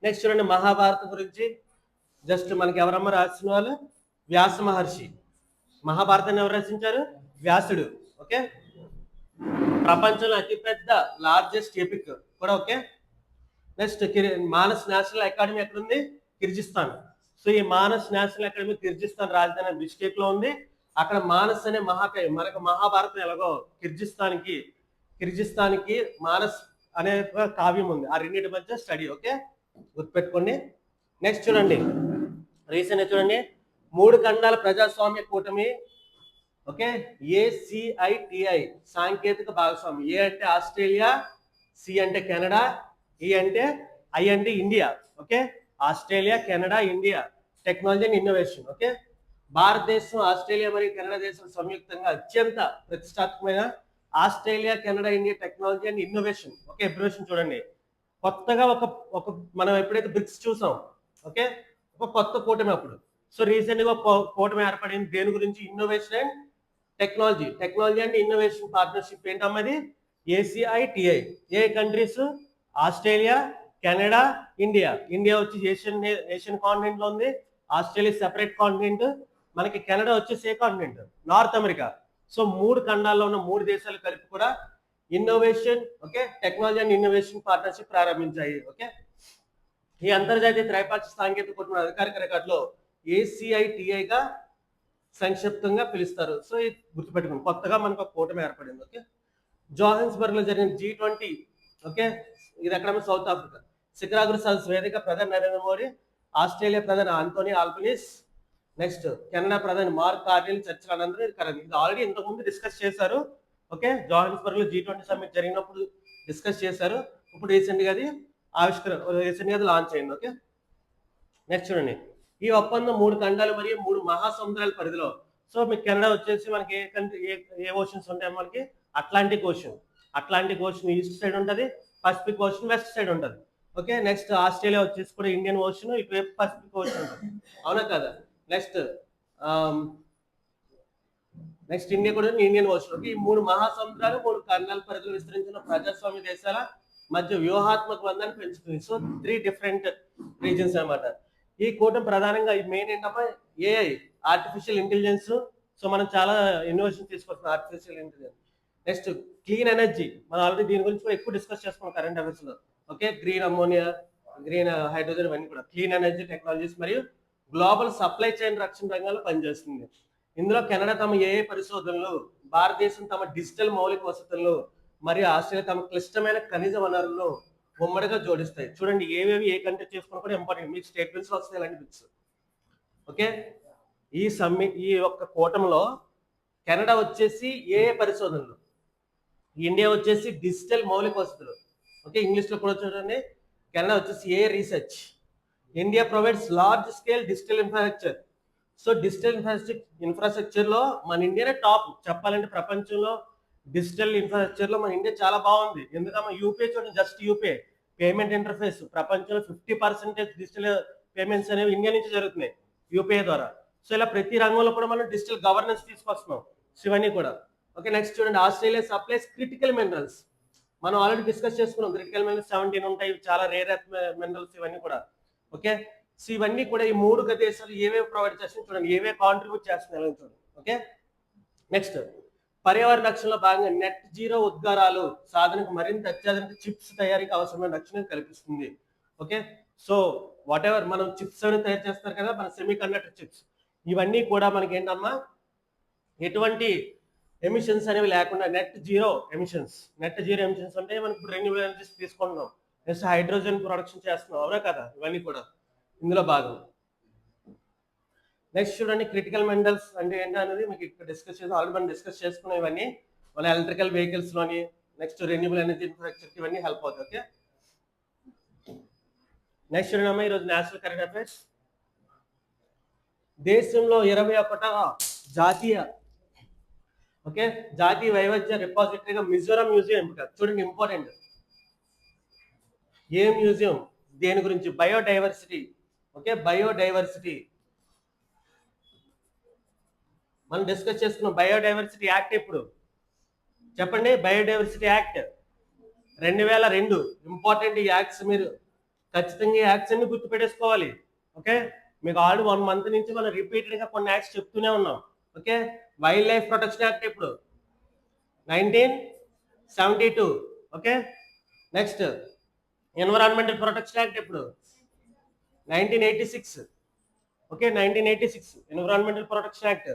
Next చూడండి మహాభారతం గురించి. Just మనకి ఎవరమ్మ రాసిన వాళ్ళు? వ్యాస మహర్షి. మహాభారతాన్ని ఎవరు రచించారు? వ్యాసుడు. ఓకే, ప్రపంచంలో అతిపెద్ద లార్జెస్ట్ ఎపిక్ కూడా. Okay, next Manas national academy ఎక్కడుంది? కిర్జిస్తాన్. సో ఈ మానస్ నేషనల్ అకాడమీ కిర్జిస్తాన్ రాజధాని బిష్కేక్ లో ఉంది. అక్కడ మానస్ అనే మనకు మహాభారతం ఎలాగో కిర్జిస్తాన్కి మానస్ అనే కావ్యం ఉంది. ఆ రెండింటి మధ్య స్టడీ. ఓకే, గుర్తుపెట్టుకోండి. నెక్స్ట్ చూడండి, రీసెంట్ చూడండి, 3 ఖండాల ప్రజాస్వామ్య కూటమి. ఓకే, ACITI సాంకేతిక భాగస్వామి. ఏ అంటే ఆస్ట్రేలియా, సి అంటే కెనడా, ఈ అంటే ఐ అంటే India. Okay, Australia, Canada, India, technology and innovation. Okay, భారతదేశం, ఆస్ట్రేలియా మరియు కెనడా దేశం సంయుక్తంగా అత్యంత ప్రతిష్టాత్మకమైన Australia, Canada, India technology and innovation. Okay, abbreviation చూడండి. కొత్తగా ఒక మనం ఎప్పుడైతే బ్రిక్స్ చూసాం, ఓకే, ఒక కొత్త కూటమి అప్పుడు. సో రీసెంట్ గా కూటమి ఏర్పడింది. దేని గురించి? Innovation and technology and innovation partnership. ఏంటమ్మది? ACITI. ఏ countries? Australia, Canada, India. India వచ్చి ఏషియన్ కాంటినెంట్ లో ఉంది. Australia separate continent. మనకి కెనడా వచ్చేసి ఏ కాంటినెంట్? North America. సో 3 ఖండాల్లో ఉన్న 3 దేశాలు కలిపి కూడా innovation, okay, technology and innovation partnership ప్రారంభించాయి. ఓకే, ఈ అంతర్జాతీయ త్రైపాక్షిక సాంకేతిక కూటమి అధికారిక రికార్డులో ACITI గా సంక్షిప్తంగా పిలుస్తారు. సో ఇది గుర్తుపెట్టుకోండి. కొత్తగా మనకు ఒక కూటమి ఏర్పడింది. ఓకే, జోహాన్స్బర్గ్ లో జరిగిన G20. ఓకే, ఇది ఎక్కడ? South Africa. శిఖరాగ్ర సదస్సు వేదిక ప్రధాని నరేంద్ర మోడీ, ఆస్ట్రేలియా ప్రధాని ఆంటోనీ ఆల్బనీస్, నెక్స్ట్ కెనడా ప్రధాని మార్క్ కార్నెల్ చర్చల అనంతరం ఇది ఆల్రెడీ ఇంతకుముందు డిస్కస్ చేశారు. ఓకే, జోహాన్స్బర్గ్ లో G20 సమ్మిట్ జరిగినప్పుడు డిస్కస్ చేశారు. ఇప్పుడు రీసెంట్ గా అది లాంచ్ అయింది. ఓకే, నెక్స్ట్ చూడండి, ఈ ఒప్పందం 3 ఖండాలు మరియు 3 మహాసముద్రాల పరిధిలో. సో మీకు కెనడా వచ్చేసి మనకి ఏ ఓషన్స్ ఉంటాయి? మనకి అట్లాంటిక్ ఓషన్ ఈస్ట్ సైడ్ ఉంటుంది, పసిఫిక్ ఓషన్ వెస్ట్ సైడ్ ఉంటుంది. ఓకే, నెక్స్ట్ ఆస్ట్రేలియా వచ్చేసి కూడా ఇండియన్ ఓషన్, ఇటువైపు పసిఫిక్ ఓషన్ ఉంటుంది. అవునా కదా? నెక్స్ట్ ఇండియా కూడా ఇండియన్ ఓషన్. ఓకే, ఈ 3 మహాసముద్రాలు 3 ఖండాల పరిధిలో విస్తరించిన ప్రజాస్వామ్య దేశాల మధ్య వ్యూహాత్మక బంధాన్ని పెంచుతుంది. సో 3 డిఫరెంట్ రీజన్స్ అన్నమాట. ఈ కూటమి ప్రధానంగా మెయిన్ ఏంటమ్మా? AI, artificial intelligence. సో మనం చాలా ఇన్నోవేషన్ తీసుకొస్తున్నాం artificial intelligence. Next clean energy. మనం ఆల్రెడీ దీని గురించి కూడా ఎక్కువ డిస్కస్ చేసుకున్నాం కరెంట్ అఫైర్స్ లో. Okay, green ammonia, green hydrogen, ఇవన్నీ కూడా క్లీన్ ఎనర్జీ టెక్నాలజీస్ మరియు గ్లోబల్ సప్లై చైన్ రక్షణ రంగాల్లో పనిచేస్తుంది. ఇందులో కెనడా తమ AI పరిశోధనలు, భారతదేశం తమ డిజిటల్ మౌలిక వసతులు మరియు ఆస్ట్రేలియా తమ క్లిష్టమైన ఖనిజ వనరులను ఉమ్మడిగా జోడిస్తాయి. చూడండి, ఏవేవి ఏ కంట్రీ చేసుకుని కూడా ఇంపార్టెంట్. మీకు స్టేట్మెంట్స్ వస్తాయి ఇలాంటి బిట్స్. ఓకే, ఈ యొక్క కూటమిలో కెనడా వచ్చేసి AI పరిశోధనలు, ఇండియా వచ్చేసి డిజిటల్ మౌలిక వసతులు. ఓకే, ఇంగ్లీష్ లో కూడా చూడండి, కెనడా వచ్చేసి AI research. India provides large scale digital infrastructure. So digital infrastructure లో మన ఇండియానే టాప్ చెప్పాలంటే. ప్రపంచంలో డిజిటల్ ఇన్ఫ్రాస్ట్రక్చర్ లో మన ఇండియా చాలా బాగుంది. ఎందుకంటే యూపీఐ చూడండి, జస్ట్ యూపీఐ పేమెంట్ ఇంటర్ఫేస్ ప్రపంచంలో 50% డిజిటల్ పేమెంట్స్ అనేవి ఇండియా నుంచి జరుగుతున్నాయి యూపీఐ ద్వారా. సో ఇలా ప్రతి రంగంలో కూడా మనం డిజిటల్ గవర్నెన్స్ తీసుకొస్తున్నాం. సో ఇవన్నీ కూడా. ఓకే, నెక్స్ట్ చూడండి, ఆస్ట్రేలియా సప్లైస్ క్రిటికల్ మినరల్స్. మనం ఆల్రెడీ డిస్కస్ చేసుకున్నాం. క్రిటికల్ మినరల్స్ 17 ఉంటాయి, చాలా రేర్ ఎర్త్ మినరల్స్ ఇవన్నీ కూడా. ఓకే, సో ఇవన్నీ కూడా ఈ 3 దేశాలు ఏవేవి ప్రొవైడ్ చేస్తున్నాయి చూడండి, ఏవే కాంట్రిబ్యూట్ చేస్తున్నాయి చూడండి. ఓకే, నెక్స్ట్ పర్యావరణ రక్షణలో భాగంగా నెట్ జీరో ఉద్గారాలు సాధనకు మరింత అత్యాధునిక చిప్స్ తయారీకి అవసరమైన రక్షణ కల్పిస్తుంది. ఓకే, సో వాట్ ఎవర్ మనం చిప్స్ అని తయారు చేస్తారు కదా, మన సెమీ కండక్టర్ చిప్స్, ఇవన్నీ కూడా మనకి ఏంటమ్మా, ఎటువంటి ఎమిషన్స్ అనేవి లేకుండా నెట్ జీరో ఎమిషన్స్ అంటే మనకి ఇప్పుడు రెన్యూబుల్ ఎనర్జీస్ తీసుకుంటున్నాం. నెక్స్ట్ హైడ్రోజన్ ప్రొడక్షన్ చేస్తున్నాం. అవునా కదా? ఇవన్నీ కూడా ఇందులో భాగం. నెక్స్ట్ చూడండి, క్రిటికల్ మినరల్స్ అంటే ఏంటనేది మీకు ఇక్కడ డిస్కస్ చేసి ఆల్రెడీ మనం డిస్కస్ చేసుకున్నాం. ఇవన్నీ మన ఎలక్ట్రికల్ వెహికల్స్ లోని, నెక్స్ట్ రెన్యూబుల్ ఎనర్జీ ఇన్ఫ్రాస్ట్రక్చర్ ఇవన్నీ హెల్ప్ అవుతాయి. ఓకే, నెక్స్ట్ చూడండి ఈరోజు నేషనల్ కరెంట్ అఫైర్స్. దేశంలో 21వ జాతీయ వైవిధ్య రిపాజిటరీగా మిజోరం మ్యూజియం ఎంపిక. చూడండి, ఇంపార్టెంట్. ఏ మ్యూజియం? దేని గురించి? బయోడైవర్సిటీ. ఓకే, బయోడైవర్సిటీ మనం డిస్కస్ చేసుకున్నాం. బయోడైవర్సిటీ యాక్ట్ ఎప్పుడు చెప్పండి? Biodiversity act 2002. ఇంపార్టెంట్ ఈ యాక్ట్స్ మీరు ఖచ్చితంగా ఈ యాక్ట్స్ అన్ని గుర్తుపెట్టేసుకోవాలి. ఓకే, మీకు ఆల్రెడీ 1 మంత్ నుంచి మనం రిపీటెడ్గా కొన్ని యాక్ట్స్ చెప్తూనే ఉన్నాం. Okay, wild life protection act ఇప్పుడు 1972. Okay, next environmental protection act ఇప్పుడు 1986. Okay, 1986 environmental protection act,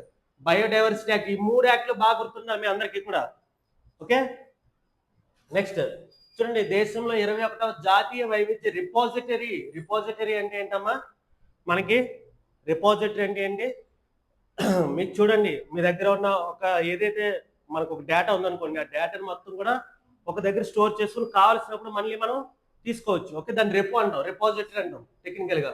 biodiversity act. ఈ 3 యాక్ట్లు బాగా గుర్తున్నారు మీ అందరికీ కూడా. ఓకే, నెక్స్ట్ చూడండి, దేశంలో 21వ జాతీయ వైవిధ్య రిపోజిటరీ అంటే ఏంటమ్మా? మనకి రిపోజిటరీ అంటే ఏంటి? మీకు చూడండి, మీ దగ్గర ఉన్న ఒక ఏదైతే మనకు ఒక డేటా ఉందనుకోండి, ఆ డేటాను మొత్తం కూడా ఒక దగ్గర స్టోర్ చేసుకుని కావాల్సినప్పుడు మళ్ళీ మనం తీసుకోవచ్చు. ఓకే, దాన్ని రిపోజిటరీ అంటాం టెక్నికల్ గా.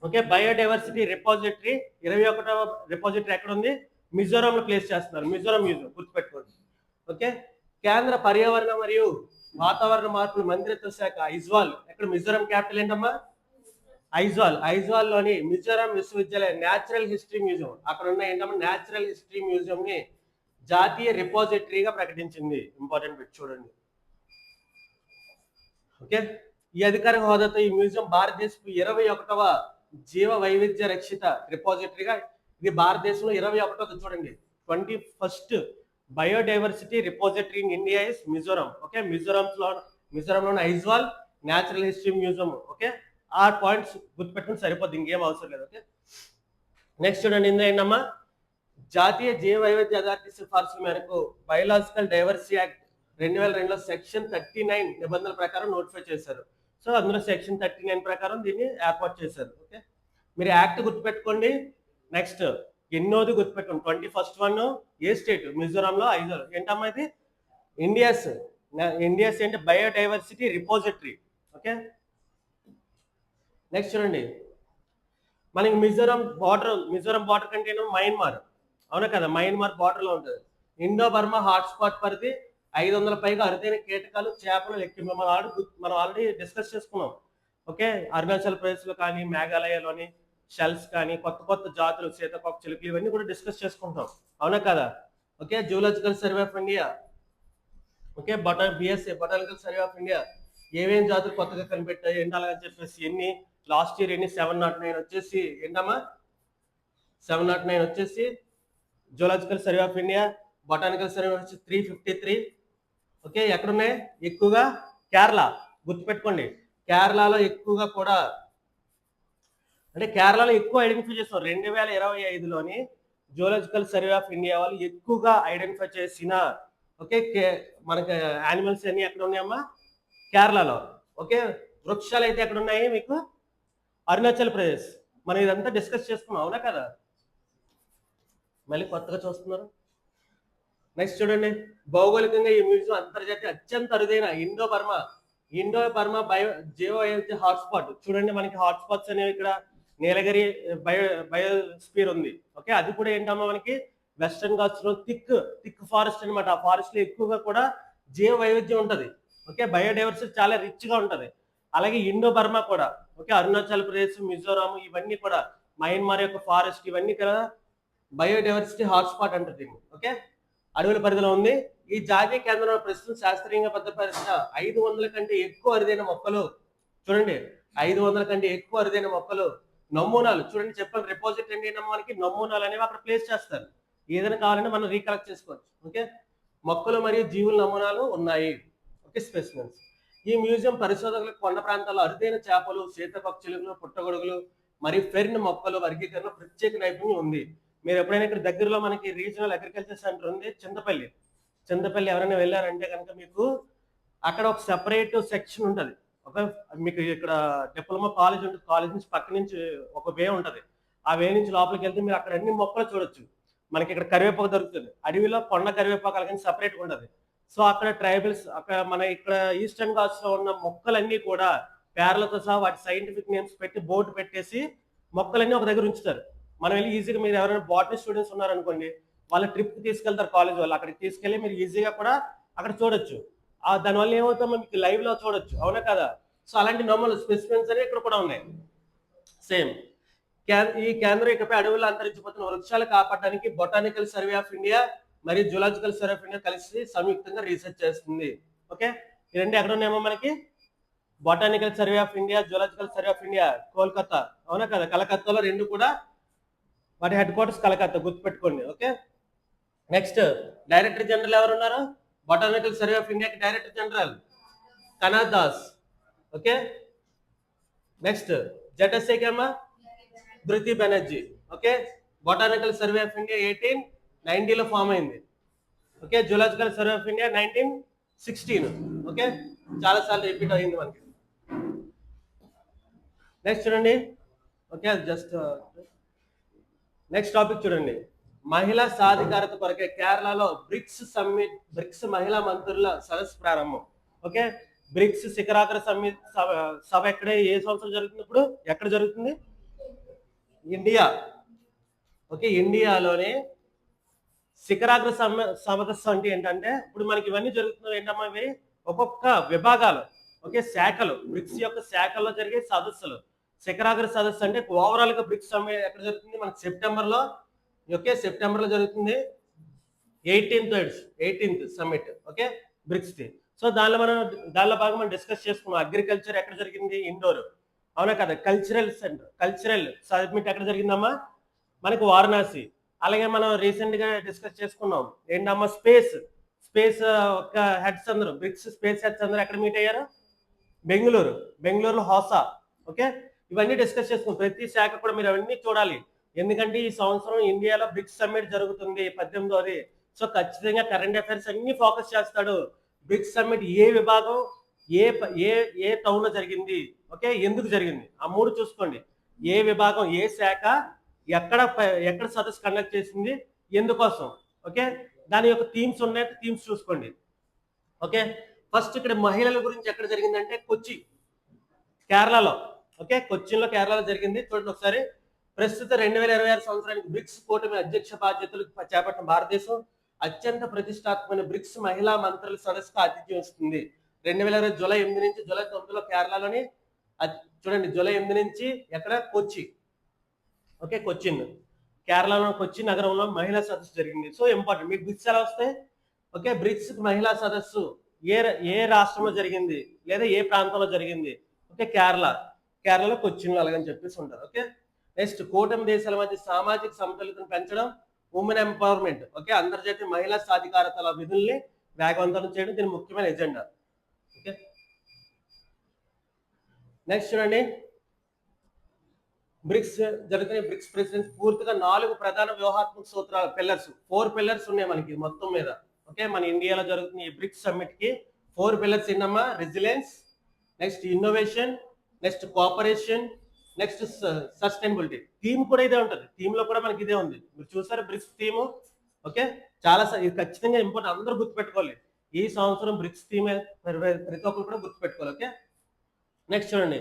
ఓకే, బయోడైవర్సిటీ రిపోజిటరీ 21వ రిపోజిటరీ ఎక్కడ ఉంది? మిజోరాంలో ప్లేస్ చేస్తున్నారు. మిజోరాం మ్యూజియం గుర్తుపెట్టుకోండి. ఓకే, కేంద్ర పర్యావరణ మరియు వాతావరణ మార్పుల మంత్రిత్వ శాఖ ఐజ్వాల్ ఎక్కడ? మిజోరాం క్యాపిటల్ ఏంటమ్మా? ఐజ్వాల్ లోని మిజోరాం విశ్వవిద్యాలయ న్యాచురల్ హిస్టరీ మ్యూజియం, అక్కడ ఉన్న ఏంటమ్మా న్యాచురల్ హిస్టరీ మ్యూజియం ని జాతీయ రిపోజిటరీగా ప్రకటించింది. ఇంపార్టెంట్ బిట్ చూడండి. ఓకే, ఈ అధికారిక హోదాతో ఈ మ్యూజియం భారతదేశపు 21వ జీవ వైవిధ్య రక్షిత రిపోజిటరీగా, ఇది భారతదేశంలో 21వ చూడండి 21st biodiversity repository in India is Mizoram. Okay, మిజోరాంలోని Aizawl natural history museum. Okay, ఆ పాయింట్స్ గుర్తుపెట్టుకుని సరిపోద్ది, ఇంకేం అవసరం లేదు. ఓకే, నెక్స్ట్ చూడండి, ఇందులో ఏంటమ్మా? జాతీయ జీవ వైవిధ్య అథారిటీ సిఫార్సుల మేరకు బయోలాజికల్ డైవర్సిటీ యాక్ట్ 2002లో సెక్షన్ 39 నిబంధనల ప్రకారం నోటిఫై చేశారు. సో అందులో సెక్షన్ 39 ప్రకారం దీన్ని ఏర్పాటు చేశారు. ఓకే, మీరు యాక్ట్ గుర్తుపెట్టుకోండి. నెక్స్ట్ ఎన్నోది గుర్తుపెట్టుకోండి. 21st వన్ ఏ స్టేట్? మిజోరాంలో ఐజ్వాల్. ఏంటమ్మా ఇది? ఇండియాస్ ఏంటి? Biodiversity repository. ఓకే, నెక్స్ట్ చూడండి, మనకి మిజోరాం బార్డర్ కంటే మయన్మార్, అవునా కదా? మయన్మార్ బార్డర్ లో ఉంటుంది. ఇండో బర్మా హాట్స్పాట్ పరిధి 500 పైగా అరుదైన కీటకాలు, చేపలు లెక్కింపు మనం ఆల్రెడీ డిస్కస్ చేసుకున్నాం. ఓకే, అరుణాచల్ ప్రదేశ్ లో కానీ, మేఘాలయలోని షెల్స్ కానీ, కొత్త జాతులు, సీతాకోక చిలుకలు, ఇవన్నీ కూడా డిస్కస్ చేసుకుంటాం, అవునా కదా? Okay, zoological survey of India. Okay, BSA botanical survey of India ఏమేం జాతులు కొత్తగా కనిపెట్టాయి ఏంటి అలాగని చెప్పేసి ఎన్ని లాస్ట్ ఇయర్ 709 వచ్చేసి ఏంటమ్మా? 709 వచ్చేసి zoological survey of India. Botanical survey వచ్చి 353. ఓకే, ఎక్కడున్నాయి ఎక్కువగా? కేరళ. గుర్తుపెట్టుకోండి, కేరళలో ఎక్కువగా కూడా, అంటే కేరళలో ఎక్కువ ఐడెంటిఫై చేస్తాం. 2025లోని జూలాజికల్ సర్వే ఆఫ్ ఇండియా వాళ్ళు ఎక్కువగా ఐడెంటిఫై చేసిన ఓకే మనకి యానిమల్స్ అన్ని ఎక్కడ ఉన్నాయమ్మా? కేరళలో. ఓకే, వృక్షాలు అయితే ఎక్కడ ఉన్నాయి మీకు? అరుణాచల్ ప్రదేశ్. మనం ఇదంతా డిస్కస్ చేసుకున్నాం, అవునా కదా? మళ్ళీ కొత్తగా చూస్తున్నారు. నెక్స్ట్ చూడండి, భౌగోళికంగా ఈ మ్యూజియం అంతర్జాతీయ అత్యంత అరుదైన ఇండో బర్మా జీవ వైవిధ్య హాట్స్పాట్. చూడండి, మనకి హాట్స్పాట్స్ అనేవి ఇక్కడ నీలగిరి బయోస్పియర్ ఉంది. ఓకే, అది కూడా ఏంటమ్మా మనకి వెస్టర్న్ ఘాట్స్ లో థిక్ ఫారెస్ట్ అనమాట. ఆ ఫారెస్ట్ లో ఎక్కువగా కూడా జీవ వైవిధ్యం ఉంటది. ఓకే, బయోడైవర్సిటీ చాలా రిచ్ గా ఉంటది. అలాగే ఇండో బర్మా కూడా. ఓకే, అరుణాచల్ ప్రదేశ్, మిజోరాం ఇవన్నీ కూడా, మయన్మార్ యొక్క ఫారెస్ట్ ఇవన్నీ కదా బయోడైవర్సిటీ హాట్స్పాట్ అంటారు దీన్ని. ఓకే, అడవుల పరిధిలో ఉంది. ఈ జాతీయ కేంద్రంలో ప్రస్తుతం శాస్త్రీయంగా భద్రపరిచిన 500 కంటే ఎక్కువ అరుదైన మొక్కలు. చూడండి, 500 కంటే ఎక్కువ అరుదైన మొక్కలు, నమూనాలు. చూడండి, చెప్పాను రిపోజిటరీ అంటే మనకి నమూనాలు అనేవి అక్కడ ప్లేస్ చేస్తారు. ఏదైనా కావాలంటే మనం రీకలెక్ట్ చేసుకోవచ్చు. ఓకే, మొక్కలు మరియు జీవుల నమూనాలు ఉన్నాయి. Okay, specimens. ఈ మ్యూజియం పరిశోధకులకు కొండ ప్రాంతాల్లో అరుదైన చేపలు, సీతాకోక చిలుకలు, పుట్టగొడుగులు మరియు ఫెర్న్ మొక్కలు వర్గీకరణ ప్రత్యేక నైపుణ్యం ఉంది. మీరు ఎప్పుడైనా ఇక్కడ దగ్గరలో మనకి రీజనల్ అగ్రికల్చర్ సెంటర్ ఉంది చింతపల్లి ఎవరైనా వెళ్ళారంటే కనుక మీకు అక్కడ ఒక సెపరేట్ సెక్షన్ ఉంటుంది. ఒక మీకు ఇక్కడ డిప్లొమా కాలేజ్ ఉంటుంది. కాలేజ్ నుంచి పక్క నుంచి ఒక వే ఉంటుంది. ఆ వే నుంచి లోపలికి వెళ్తే మీరు అక్కడ అన్ని మొక్కలు చూడొచ్చు. మనకి ఇక్కడ కరివేపాకు దొరుకుతుంది. అడవిలో కొండ కరివేపాకు అలాగే సపరేట్గా ఉంటుంది. సో అక్కడ ట్రైబల్స్, అక్కడ మన ఇక్కడ ఈస్టర్న్ ఘాట్స్ లో ఉన్న మొక్కలన్నీ కూడా పేర్లతో సహా వాటి సైంటిఫిక్ నేమ్స్ పెట్టి బోర్డు పెట్టేసి మొక్కలన్నీ ఒక దగ్గర ఉంచుతారు. మనం వెళ్ళి ఈజీగా, మీరు ఎవరైనా బాటనీ స్టూడెంట్స్ ఉన్నారనుకోండి, వాళ్ళ ట్రిప్ తీసుకెళ్తారు కాలేజ్ వాళ్ళు, అక్కడికి తీసుకెళ్ళి మీరు ఈజీగా కూడా అక్కడ చూడొచ్చు. దానివల్ల ఏమవుతామో మీకు లైవ్ లో చూడొచ్చు, అవునా కదా? సో అలాంటి నమూనాలు స్పెసిమెన్స్ అనేవి ఇక్కడ కూడా ఉన్నాయి. సేమ్ ఈ కేంద్రం ఇకపై అడవుల్లో అంతరించిపోతున్న వృక్షాలు కాపాడడానికి బొటానికల్ సర్వే ఆఫ్ ఇండియా మరియు జూలాజికల్ సర్వే ఆఫ్ ఇండియా కలిసి సంయుక్తంగా రీసెర్చ్ చేస్తుంది. ఓకే, ఈ రెండు ఎక్కడ ఉన్నాయేమో మనకి botanical survey of India, zoological survey of India Kolkata, అవునా కదా, కలకత్తాలో రెండు కూడా వాటి హెడ్ క్వార్టర్స్ కలకత్తా, గుర్తుపెట్టుకోండి. ఓకే, నెక్స్ట్ డైరెక్టర్ జనరల్ ఎవరు ఉన్నారు? బొటానికల్ సర్వే ఆఫ్ ఇండియాకి director general Kanad Das. Okay, next జెడ్ఎస్ఏకి ఏమా Dhriti Banerjee. Okay, botanical survey of India 1890లో ఫామ్ అయింది. Okay, zoological survey of India 1916. Okay, చాలా సార్లు రిపీట్ అయింది మనకి. నెక్స్ట్ చూడండి. ఓకే, జస్ట్ నెక్స్ట్ టాపిక్ చూడండి. మహిళా సాధికారత కొరకే కేరళలో బ్రిక్స్ మహిళా మంత్రుల సదస్సు ప్రారంభం. ఓకే, బ్రిక్స్ శిఖరాగ్ర సభ ఎక్కడ, ఏ సంవత్సరం జరుగుతుంది? ఇప్పుడు ఎక్కడ జరుగుతుంది? ఇండియా. ఓకే, ఇండియాలోనే శిఖరాగ్ర సదస్సు అంటే ఏంటంటే, ఇప్పుడు మనకి ఇవన్నీ జరుగుతున్నవి ఏంటమ్మా, ఇవి ఒక్కొక్క విభాగాలు, ఓకే, శాఖలు, బ్రిక్స్ యొక్క శాఖల్లో జరిగే సదస్సులు. శిఖరాగ్ర సదస్సు అంటే ఓవరాల్ గా బ్రిక్స్ సమ్మిట్ ఎక్కడ జరుగుతుంది? మనకి సెప్టెంబర్లో. ఓకే, సెప్టెంబర్లో జరుగుతుంది 18th సమ్మిట్. ఓకే, బ్రిక్స్ ది. సో దానిలో భాగంగా మనం డిస్కస్ చేసుకున్నాం. అగ్రికల్చర్ ఎక్కడ జరిగింది? ఇండోర్, అవునా కదా. కల్చరల్ సబ్మిట్ ఎక్కడ జరిగిందమ్మా? మనకి వారణాసి. అలాగే మనం రీసెంట్ గా డిస్కస్ చేసుకున్నాం ఏంటమ్మా, స్పేస్ ఒక హెడ్స్ అందరూ, బ్రిక్స్ స్పేస్ హెడ్స్ అందరూ ఎక్కడ మీట్ అయ్యారు? బెంగళూరులో హోసా. ఓకే, ఇవన్నీ డిస్కస్ చేసుకున్నాం. ప్రతి శాఖ కూడా మీరు అవన్నీ చూడాలి, ఎందుకంటే ఈ సంవత్సరం ఇండియాలో బ్రిక్స్ సమ్మిట్ జరుగుతుంది 18వ. సో ఖచ్చితంగా కరెంట్ అఫైర్స్ అన్ని ఫోకస్ చేస్తాడు. బ్రిక్స్ సమ్మిట్ ఏ విభాగం, ఏ టౌన్ లో జరిగింది, ఓకే, ఎందుకు జరిగింది, ఆ మూడు చూసుకోండి. ఏ విభాగం, ఏ శాఖ ఎక్కడ సదస్సు కండక్ట్ చేసింది, ఎందుకోసం. ఓకే, దాని యొక్క థీమ్స్ ఉన్నాయి, థీమ్స్ చూసుకోండి. ఓకే, ఫస్ట్ ఇక్కడ మహిళల గురించి ఎక్కడ జరిగిందంటే కొచ్చి, కేరళలో. ఓకే, కొచ్చిన్లో కేరళలో జరిగింది. చూడండి ఒకసారి. ప్రస్తుత 2026 సంవత్సరానికి బ్రిక్స్ కూటమి అధ్యక్ష బాధ్యతలు చేపట్టిన భారతదేశం అత్యంత ప్రతిష్టాత్మకమైన బ్రిక్స్ మహిళా మంత్రుల సదస్సుకు ఆతిథ్యం ఇస్తుంది. 2020 జూలై 8 నుంచి జూలై 9లో కేరళలోని, చూడండి, జూలై 8 నుంచి ఎక్కడ? కొచ్చి. ఓకే, కొచ్చిన్, కేరళలో కొచ్చి నగరంలో మహిళా సదస్సు జరిగింది. సో ఇంపార్టెంట్, మీకు బ్రిక్స్ ఎలా వస్తాయి? ఓకే, బ్రిక్స్ మహిళా సదస్సు ఏ రాష్ట్రంలో జరిగింది లేదా ఏ ప్రాంతంలో జరిగింది? ఓకే, కేరళలో కొచ్చిన్లో అలాగని చెప్పేసి ఉంటారు. ఓకే, నెక్స్ట్ కూటమి దేశాల మధ్య సామాజిక సమతుల్యతను పెంచడం, ఉమెన్ ఎంపవర్మెంట్. ఓకే, అంతర్జాతీయ మహిళా సాధికారతల విధుల్ని వేగవంతం చేయడం దీని ముఖ్యమైన ఎజెండా. ఓకే, నెక్స్ట్ చూడండి. బ్రిక్స్ జరుగుతున్న బ్రిక్స్ ప్రెసిడెన్స్ పూర్తిగా 4 ప్రధాన వ్యూహాత్మక సూత్రాలు, 4 పిల్లర్స్ ఉన్నాయి మనకి మొత్తం మీద. ఓకే, మన ఇండియాలో జరుగుతున్న ఈ బ్రిక్స్ సమ్మిట్ కి 4 పిల్లర్స్ ఏంటమ్మా? Resilience, next innovation, next cooperation, next sustainability. Theme కూడా ఇదే ఉంటుంది. థీమ్ లో కూడా మనకి ఇదే ఉంది, మీరు చూసారు బ్రిక్స్ థీమ్. ఓకే, చాలా ఇది ఖచ్చితంగా ఇంపార్టెంట్, అందరూ గుర్తుపెట్టుకోవాలి. ఈ సంవత్సరం బ్రిక్స్ థీమ్ ప్రతి ఒక్కరు కూడా గుర్తుపెట్టుకోవాలి. ఓకే, నెక్స్ట్ చూడండి.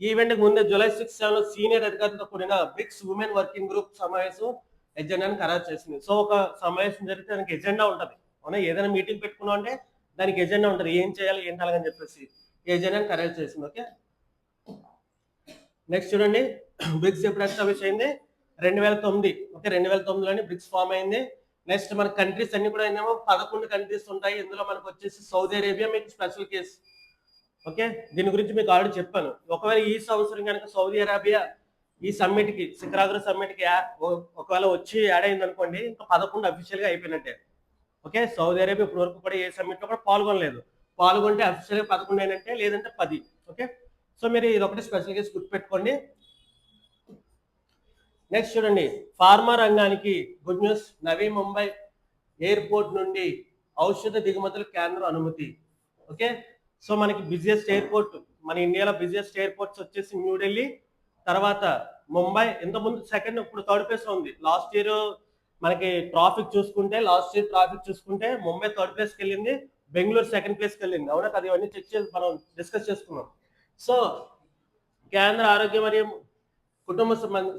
ఈవెంట్ ముందే జూలై 6, 7 సీనియర్ అధికారులతో కూడిన బ్రిక్స్ ఉమెన్ వర్కింగ్ గ్రూప్ సమావేశం ఎజెండాను ఖరారు చేసింది. సో ఒక సమావేశం జరిగితే దానికి ఎజెండా ఉంటుంది, అవునా. ఏదైనా మీటింగ్ పెట్టుకున్నాం అంటే దానికి ఎజెండా ఉంటుంది, ఏం చేయాలి ఏంటి అలాగని చెప్పేసి ఎజెండాను ఖరారు చేసింది. ఓకే, నెక్స్ట్ చూడండి. బ్రిక్స్ ఎప్పుడు ఎస్టాబ్లిష్ అయింది? 2009. ఓకే, 2009లోని బ్రిక్స్ ఫామ్ అయింది. నెక్స్ట్ మన కంట్రీస్ అన్ని కూడా ఏమో 11 కంట్రీస్ ఉంటాయి. ఇందులో మనకు వచ్చేసి సౌదీ అరేబియా మీకు స్పెషల్ కేసు. ఓకే, దీని గురించి మీకు ఆల్రెడీ చెప్పాను. ఒకవేళ ఈ సంవత్సరం కనుక సౌదీ అరేబియా ఈ సమ్మిట్ కి, శిఖరాగ్ర సమ్మిట్ కి ఒకవేళ వచ్చి యాడ్ అయింది అనుకోండి, ఇంకా 11 అఫీషియల్ గా అయిపోయినట్టే. ఓకే, సౌదీ అరేబియా ఇప్పటి వరకు కూడా ఏ సమ్మిట్ లో కూడా పాల్గొనలేదు. పాల్గొంటే అఫీషియల్ గా 11 అయినట్టే, లేదంటే 10. ఓకే, సో మీరు ఇది ఒకటి స్పెషల్ కేసు గుర్తుపెట్టుకోండి. నెక్స్ట్ చూడండి. ఫార్మా రంగానికి గుడ్ న్యూస్. నవీ ముంబై ఎయిర్పోర్ట్ నుండి ఔషధ దిగుమతుల కేంద్రం అనుమతి. ఓకే, సో మనకి బిజియెస్ట్ ఎయిర్పోర్ట్, మన ఇండియాలో బిజియెస్ట్ ఎయిర్పోర్ట్స్ వచ్చేసి న్యూఢిల్లీ, తర్వాత ముంబై. ఇంతకుముందు సెకండ్, ఇప్పుడు థర్డ్ ప్లేస్ లో ఉంది. లాస్ట్ ఇయర్ మనకి ట్రాఫిక్ చూసుకుంటే ముంబై థర్డ్ ప్లేస్కి వెళ్ళింది, బెంగళూరు సెకండ్ ప్లేస్కి వెళ్ళింది, అవునా కదా. ఇవన్నీ చెక్ చేసి మనం డిస్కస్ చేసుకున్నాం. సో కేంద్ర ఆరోగ్య మరియు కుటుంబ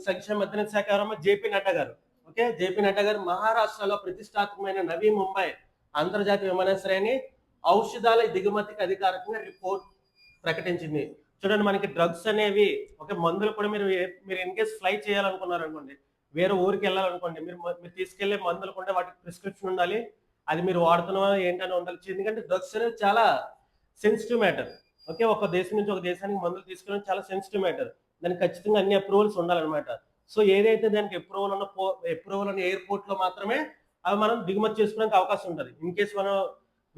సంక్షేమ మంత్రిత్వ శాఖ జేపీ నడ్డా గారు. ఓకే, జేపీ నడ్డా గారు మహారాష్ట్రలో ప్రతిష్టాత్మకమైన నవీ ముంబై అంతర్జాతీయ విమానాశ్రయాన్ని ఔషధాల దిగుమతికి అధికారికంగా రిపోర్ట్ ప్రకటించింది. చూడండి, మనకి డ్రగ్స్ అనేవి, ఒక మందులు కూడా మీరు ఇన్ కేస్ ఫ్లై చేయాలనుకున్నారు అనుకోండి, వేరే ఊరికి వెళ్ళాలనుకోండి, మీరు తీసుకెళ్లే మందులు కూడా వాటికి ప్రిస్క్రిప్షన్ ఉండాలి, అది మీరు వాడుతున్నా ఏంటని ఉండాలి. ఎందుకంటే డ్రగ్స్ అనేది చాలా సెన్సిటివ్ మ్యాటర్. ఓకే, ఒక దేశం నుంచి ఒక దేశానికి మందులు తీసుకెళ్ళడం చాలా సెన్సిటివ్ మ్యాటర్. దానికి ఖచ్చితంగా అన్ని అప్రూవల్స్ ఉండాలన్నమాట. సో ఏదైతే దానికి అప్రూవల్ ఉన్న ఎయిర్పోర్ట్ లో మాత్రమే అవి మనం దిగుమతి చేసుకోవడానికి అవకాశం ఉంటుంది. ఇన్ కేసు మనం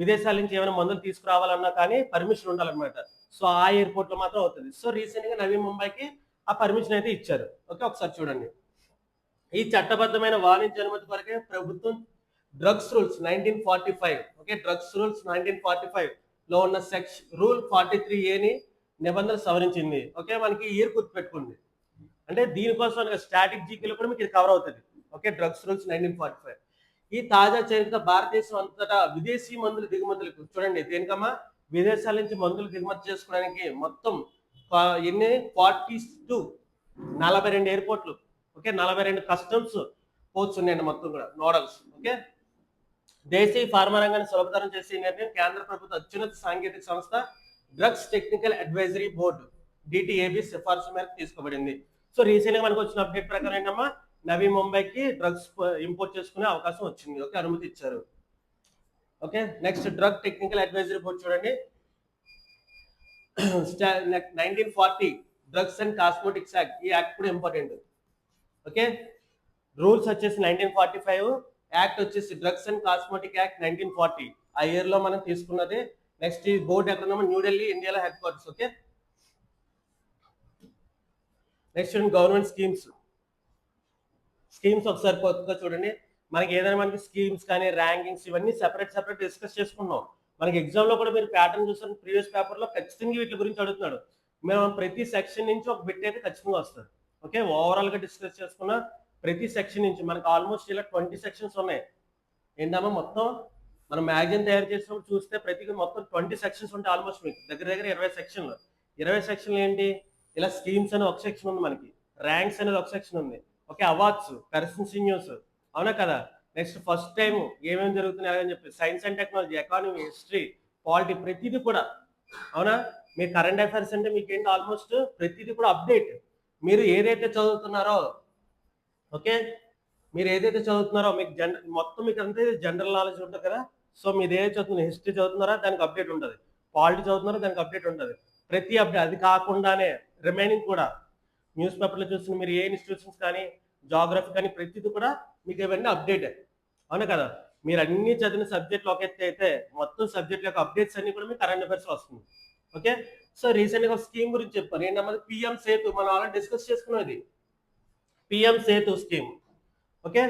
విదేశాల నుంచి ఏమైనా మందులు తీసుకురావాలన్నా కానీ పర్మిషన్ ఉండాలన్నమాట. సో ఆ ఎయిర్పోర్ట్ లో మాత్రం అవుతుంది. సో రీసెంట్ గా నవీ ముంబైకి ఆ పర్మిషన్ అయితే ఇచ్చారు. ఓకే, ఒకసారి చూడండి. ఈ చట్టబద్ధమైన వాణిజ్య అనుమతి కొరకే ప్రభుత్వం drugs rules 1945, okay, drugs rules 1945 లో ఉన్న రూల్ 43A నిబంధనలు సవరించింది. ఓకే, మనకి ఇయర్ గుర్తుపెట్టుకుంది. అంటే దీనికోసం స్టాటిక్ జీకేలో కూడా మీకు ఇది కవర్ అవుతుంది. Okay, drugs rules 1945. ఈ తాజా చరిత్ర భారతదేశం అంతటా విదేశీ మందుల దిగుమతులకు చూడండి. దేనికమ్మా? విదేశాల నుంచి మందులు దిగుమతి చేసుకోవడానికి మొత్తం ఎన్ని 42 ఎయిర్పోర్ట్లు, ఓకే, 42 కస్టమ్స్ పోర్ట్స్ ఉన్నాయండి మొత్తం కూడా నోడల్స్. ఓకే, దేశీయ ఫార్మా రంగాన్ని సులభతరం చేసే నిర్ణయం కేంద్ర ప్రభుత్వ అత్యున్నత సాంకేతిక సంస్థ డ్రగ్స్ టెక్నికల్ అడ్వైజరీ బోర్డు డిటిఏబి సిఫార్సు మేరకు తీసుకోబడింది. సో రీసెంట్ గా మనకు వచ్చిన అప్డేట్ ప్రకారం ఏంటమ్మా, నవీ ముంబైకి డ్రగ్స్ ఇంపోర్ట్ చేసుకునే అవకాశం వచ్చింది. ఓకే, అనుమతి ఇచ్చారు. Okay, next drug technical advisory board చూడండి. 1940 డ్రగ్స్ అండ్ కాస్మెటిక్స్ యాక్ట్, ఈ యాక్ట్ కూడా ఇంపార్టెంట్. ఓకే, రూల్స్ వచ్చేసి 1945, యాక్ట్ వచ్చేసి డ్రగ్స్ అండ్ కాస్మెటిక్ యాక్ట్ 1940. ఆ ఇయర్ లో మనం తీసుకున్నది. నెక్స్ట్ ఈ బోర్డు ఎక్కడ న్యూఢిల్లీ, ఇండియాలో head quarters. Okay, next government schemes ఒకసారి కొత్తగా చూడండి. మనకి ఏదైనా మనకి స్కీమ్స్ కానీ ర్యాంకింగ్స్ ఇవన్నీ సెపరేట్ డిస్కస్ చేసుకున్నాం. మనకి ఎగ్జామ్ లో కూడా మీరు ప్యాటర్న్ చూసిన ప్రీవియస్ పేపర్ లో ఖచ్చితంగా వీటి గురించి అడుగుతున్నాడు. మేము ప్రతి సెక్షన్ నుంచి ఒక బిట్ అయితే ఖచ్చితంగా వస్తుంది. ఓకే, ఓవరాల్ గా డిస్కస్ చేసుకున్న ప్రతి సెక్షన్ నుంచి మనకి ఆల్మోస్ట్ ఇలా 20 సెక్షన్స్ ఉన్నాయి. ఏంటమ్మా, మొత్తం మనం మ్యాగజైన్ తయారు చేసినప్పుడు చూస్తే ప్రతి మొత్తం 20 సెక్షన్స్ ఉంటాయి. ఆల్మోస్ట్ మీకు దగ్గర 20 సెక్షన్లు. 20 సెక్షన్లు ఏంటి, ఇలా స్కీమ్స్ అని ఒక సెక్షన్ ఉంది, మనకి ర్యాంక్స్ అనేది ఒక సెక్షన్ ఉంది. Okay, awards, persons in news, అవునా కదా. నెక్స్ట్ ఫస్ట్ టైం ఏమేమి జరుగుతున్నాయి అని చెప్పి science and technology, economy, history, polity, ప్రతిదీ కూడా. అవునా, మీరు కరెంట్ అఫైర్స్ అంటే మీకు ఏంటి ఆల్మోస్ట్ ప్రతిదీ కూడా అప్డేట్. మీరు ఏదైతే చదువుతున్నారో, ఓకే, మీరు ఏదైతే చదువుతున్నారో మీకు మొత్తం మీకు అంతే జనరల్ నాలెడ్జ్ ఉంటుంది కదా. సో మీరు ఏదైతే చదువుతున్నారు, హిస్టరీ చదువుతున్నారా దానికి అప్డేట్ ఉంటుంది, పాలిటీ చదువుతున్నారా దానికి అప్డేట్ ఉంటుంది, ప్రతి అప్డేట్. అది కాకుండానే రిమైనింగ్ కూడా న్యూస్ పేపర్లో చూసిన మీరు ఏ ఇన్స్టిట్యూషన్స్ కానీ జాగ్రఫీ కానీ ప్రతిదీ కూడా మీకు ఇవన్నీ అప్డేట్. అవునా కదా. మీరు అన్ని చదివిన సబ్జెక్ట్లు ఒక ఎత్తు అయితే మొత్తం సబ్జెక్ట్ యొక్క అప్డేట్స్ అన్ని కూడా మీకు కరెంట్ అఫైర్స్ వస్తుంది. ఓకే, సో రీసెంట్ గా స్కీమ్ గురించి చెప్పాను. ఏంటన్నది పిఎం సేతు, మనం ఆల్రెడీ డిస్కస్ చేసుకున్నది పిఎం సేతు స్కీమ్. ఓకే,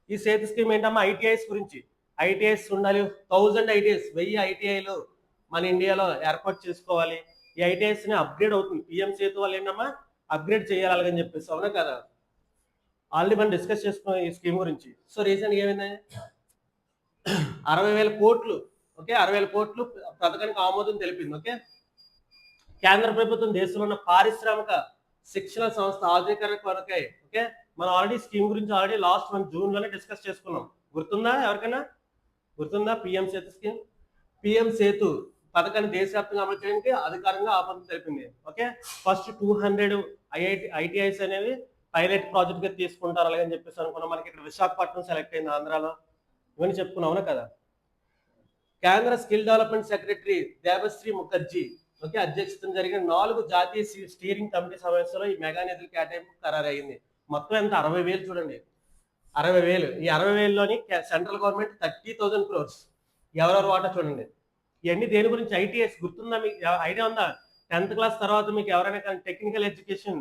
ఈ సేతు స్కీమ్ ఏంటమ్మా, ఐటీఐస్ గురించి. ఐటీఐస్ ఉండాలి, 1000 ఐటీఐస్, 1000 ఐటీఐలు మన ఇండియాలో ఏర్పాటు చేసుకోవాలి. ఈ ఐటీఐస్ ని అప్గ్రేడ్ అవుతుంది. పిఎం సేతు వాళ్ళు ఏంటమ్మా అప్గ్రేడ్ చేయాలని చెప్పేసి. అవునా కదా, ఆల్రెడీ మనం డిస్కస్ చేసుకున్నాం ఈ స్కీమ్ గురించి. సో రీసెంట్ ఏమైంది, 60,000 కోట్లు, ఓకే, 60,000 కోట్లు పథకానికి ఆమోదం తెలిపింది. ఓకే, కేంద్ర ప్రభుత్వం దేశంలో ఉన్న పారిశ్రామిక శిక్షణ సంస్థ ఆధునీకరణ కొరకై. ఓకే, మనం ఆల్రెడీ స్కీమ్ గురించి ఆల్రెడీ లాస్ట్ మంత్ జూన్ లోనే డిస్కస్ చేసుకున్నాం. గుర్తుందా ఎవరికైనా? గుర్తుందా PM Setu scheme? PM Setu పథకాన్ని దేశవ్యాప్తంగా అమలు చేయడానికి అధికారంగా ఆమోదం తెలిపింది. ఓకే, ఫస్ట్ 200 ఐటీఐస్ అనేవి పైలట్ ప్రాజెక్ట్ గా తీసుకుంటారు అలాగని చెప్పేసి అనుకున్నాం. మనకి ఇక్కడ విశాఖపట్నం సెలెక్ట్ అయింది ఆంధ్రాలో. ఇవన్నీ చెప్పుకున్నాం. అవునా కదా. కేంద్ర skill development secretary Devashree Mukherjee, okay, అధ్యక్షతన జరిగిన 4 జాతీయ స్టీరింగ్ కమిటీ సమావేశంలో ఈ మెగా నిధుల కేటాయింపు ఖరారు అయింది. మొత్తం ఎంత, 60,000 చూడండి, 60,000. ఈ 60,000లోని సెంట్రల్ గవర్నమెంట్ 30,000 crores. ఎవరెవరు వాటా చూడండి. ఇవన్నీ దేని గురించి? ఐటీఎస్. గుర్తుందా మీకు? ఐడియా ఉందా? 10th క్లాస్ తర్వాత మీకు ఎవరైనా కానీ technical education,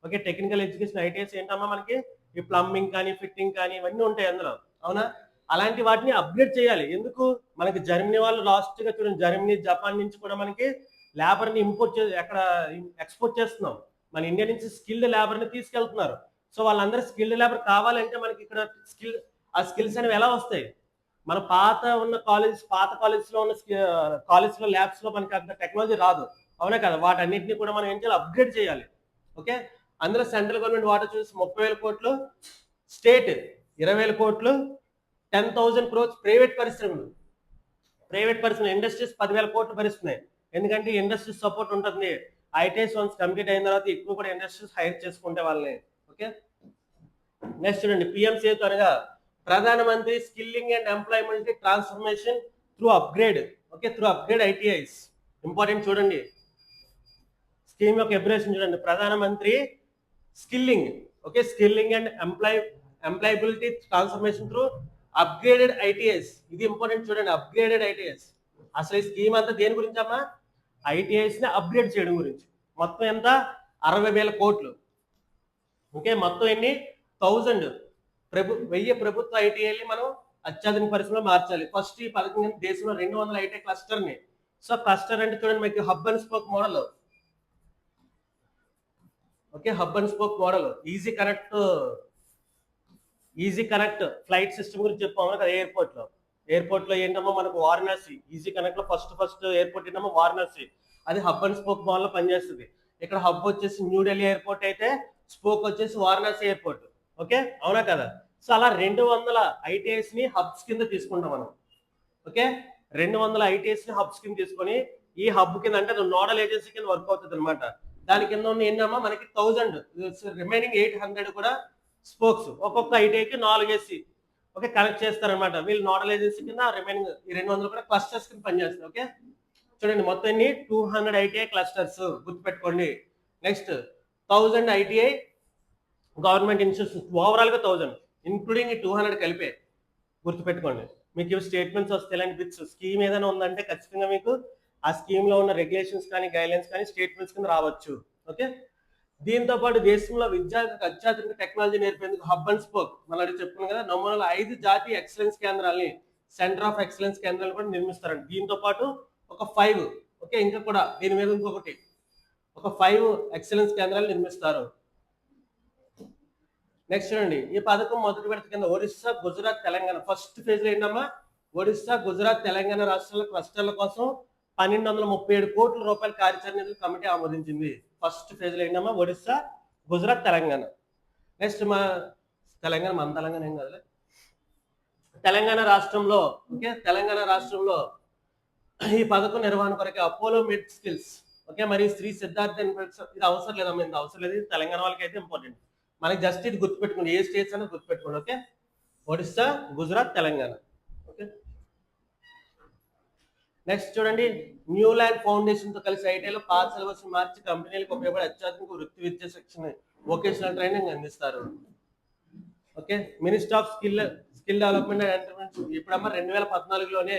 okay, technical education ITS ఏంటమ్మా మనకి ఈ ప్లంబింగ్ కానీ ఫిట్టింగ్ కానీ ఇవన్నీ ఉంటాయి అందులో. అవునా, అలాంటి వాటిని అప్గ్రేడ్ చేయాలి. ఎందుకు? మనకి జర్మనీ వాళ్ళు లాస్ట్ గా చూడండి, జర్మనీ, జపాన్ నుంచి కూడా మనకి లేబర్ ని ఇంపోర్ట్ ఎక్కడ ఎక్స్పోర్ట్ చేస్తున్నాం. మన ఇండియా నుంచి స్కిల్డ్ లేబర్ ని తీసుకెళ్తున్నారు. సో వాళ్ళందరూ స్కిల్డ్ లేబర్ కావాలంటే మనకి ఇక్కడ ఆ స్కిల్స్ అనేవి ఎలా వస్తాయి? మన పాత కాలేజెస్ లో ఉన్న కాలేజ్ లో ల్యాబ్స్ లో మనకి అంత టెక్నాలజీ రాదు. అవునా కదా. వాటన్నిటిని కూడా మనం ఏం చేయాలి? అప్గ్రేడ్ చేయాలి. ఓకే, అందులో సెంట్రల్ గవర్నమెంట్ వాటా చూసి 30,000 కోట్లు, స్టేట్ 20,000 కోట్లు, 10,000 crores ప్రైవేట్ పరిశ్రమలు, ఇండస్ట్రీస్ 10,000 కోట్లు భరిస్తున్నాయి. ఎందుకంటే ఇండస్ట్రీస్ సపోర్ట్ ఉంటుంది. ఐటీఎస్ వన్స్ కంప్లీట్ అయిన తర్వాత ఎక్కువ కూడా ఇండస్ట్రీస్ హైర్ చేసుకుంటే వాళ్ళని. ఓకే, నెక్స్ట్ చూడండి, పిఎం సేతు అనగా ప్రధానమంత్రి skilling and employment transformation through upgrade. Okay, through upgrade ITIs. Important చూడండి, స్కీమ్ యొక్క ఎబ్రేషన్ చూడండి, ప్రధానమంత్రి skilling. Okay, skilling and employability transformation through upgraded ITS. ఇది ఇంపార్టెంట్ చూడండి, అప్గ్రేడెడ్ ఐటీఎస్. అసలు ఈ స్కీమ్ అంతా దేని గురించి అమ్మా? ఐటీఎస్ ని అప్గ్రేడ్ చేయడం గురించి. మొత్తం ఎంత? 60,000 కోట్లు. ఓకే, మొత్తం ఎన్ని? 1000 ప్రభుత్వ ఐటీఐని మనం అత్యాధునిక పరిశ్రమలో మార్చాలి. ఫస్ట్ ఈ పథకం కింద దేశంలో 200 ఐటీ క్లస్టర్ ని. సో క్లస్టర్ అంటే చూడండి మీకు hub and spoke model. Okay, hub and spoke model. Easy connect flight system గురించి చెప్పాము కదా. ఎయిర్పోర్ట్ లో ఏంటమ్మా మనకు వారణాసి. ఈజీ కనెక్ట్ లో ఫస్ట్ ఎయిర్పోర్ట్ ఏంటమ్మా వారణాసి. అది హబ్ అండ్ స్పోక్ మోడల్ లో పనిచేస్తుంది. ఇక్కడ హబ్ వచ్చేసి న్యూఢిల్లీ ఎయిర్పోర్ట్ అయితే స్పోక్ వచ్చేసి వారణాసి ఎయిర్పోర్ట్. ఓకే, అవునా కదా. సో అలా 200 ఐటీఐస్ ని హబ్స్ కింద తీసుకుంటాం మనం. ఓకే, 200 ఐటీఐస్ ని హబ్స్ కింద తీసుకొని ఈ హబ్ కింద అంటే నోడల్ ఏజెన్సీ కింద వర్క్ అవుతుంది అనమాట. దాని కింద ఉన్న ఏంటమ్మా మనకి 1000, రిమైనింగ్ 800 కూడా స్పోక్స్. ఒక్కొక్క ఐటీఐకి 4 వేసి ఓకే కనెక్ట్ చేస్తారనమాట. వీళ్ళు నోడల్ ఏజెన్సీ కింద రిమైనింగ్ ఈ 200 కూడా క్లస్టర్స్ కింద పనిచేస్తారు. ఓకే, చూడండి మొత్తం ఎన్ని? 200 ఐటీఐ క్లస్టర్స్ గుర్తుపెట్టుకోండి. Next 1000 ITI government institutions, overall గా 1000 ఇంక్లూడింగ్ ఈ 200 కలిపే. గుర్తుపెట్టుకోండి, మీకు ఇవి స్టేట్మెంట్స్ వస్తాయి. ఇలాంటి బిట్స్ స్కీమ్ ఏదైనా ఉందంటే ఖచ్చితంగా మీకు ఆ స్కీమ్ లో ఉన్న రెగ్యులేషన్స్ కానీ గైడ్లైన్స్ కానీ స్టేట్మెంట్స్ కింద రావచ్చు. ఓకే, దీంతో పాటు దేశంలో విద్యార్థులకు అత్యాధునిక టెక్నాలజీ నేర్పేందుకు హబ్ అండ్ స్పోక్ మనం అడిగి చెప్పుకున్నాం కదా. నమూనాలో 5 జాతీయ ఎక్సలెన్స్ కేంద్రాలని, సెంటర్ ఆఫ్ ఎక్సలెన్స్ కేంద్రాలు కూడా నిర్మిస్తారండి. దీంతో పాటు ఒక 5 ఓకే ఇంకా కూడా దీని మీద ఇంకొకటి ఒక 5 ఎక్సలెన్స్ కేంద్రాలు నిర్మిస్తారు. నెక్స్ట్ చూడండి, ఈ పథకం మొదటి విడత కింద ఒడిశా, గుజరాత్, తెలంగాణ ఫస్ట్ ఫేజ్ లో ఏంటమ్మా? ఒడిశా, గుజరాత్, తెలంగాణ రాష్ట్రాల క్లస్టర్ల కోసం 1237 కోట్ల రూపాయల కార్యాచరణ నిధులు కమిటీ ఆమోదించింది. ఫస్ట్ ఫేజ్ లో ఏంటమ్మా? ఒడిశా, గుజరాత్, తెలంగాణ. నెక్స్ట్ మన తెలంగాణ ఏం కాదులే. తెలంగాణ రాష్ట్రంలో ఓకే, తెలంగాణ రాష్ట్రంలో ఈ పథకం నిర్వహణ కొరకు అపోలో మెడ్ స్కిల్స్ ఓకే మరియు శ్రీ సిద్ధార్థ ఇది అవసరం లేదమ్మా, ఇది అవసరం లేదు. తెలంగాణ వాళ్ళకి అయితే ఇంపార్టెంట్. మనకి జస్ట్ ఇది గుర్తుపెట్టుకోండి, ఏ స్టేట్స్ అనేది గుర్తుపెట్టుకోండి. Okay, Odisha, Gujarat, Telangana. Okay, next చూడండి, న్యూ ల్యాండ్ ఫౌండేషన్ తో కలిసి ఐటీఐలో పాత సిలబస్ మార్చి కంపెనీలకు ఉపయోగపడే అత్యాధునిక వృత్తి విద్య శిక్షణ వొకేషనల్ ట్రైనింగ్ అందిస్తారు. Okay, minister of skill development and entrepreneurship ఇప్పుడమ్మా 2014లోనే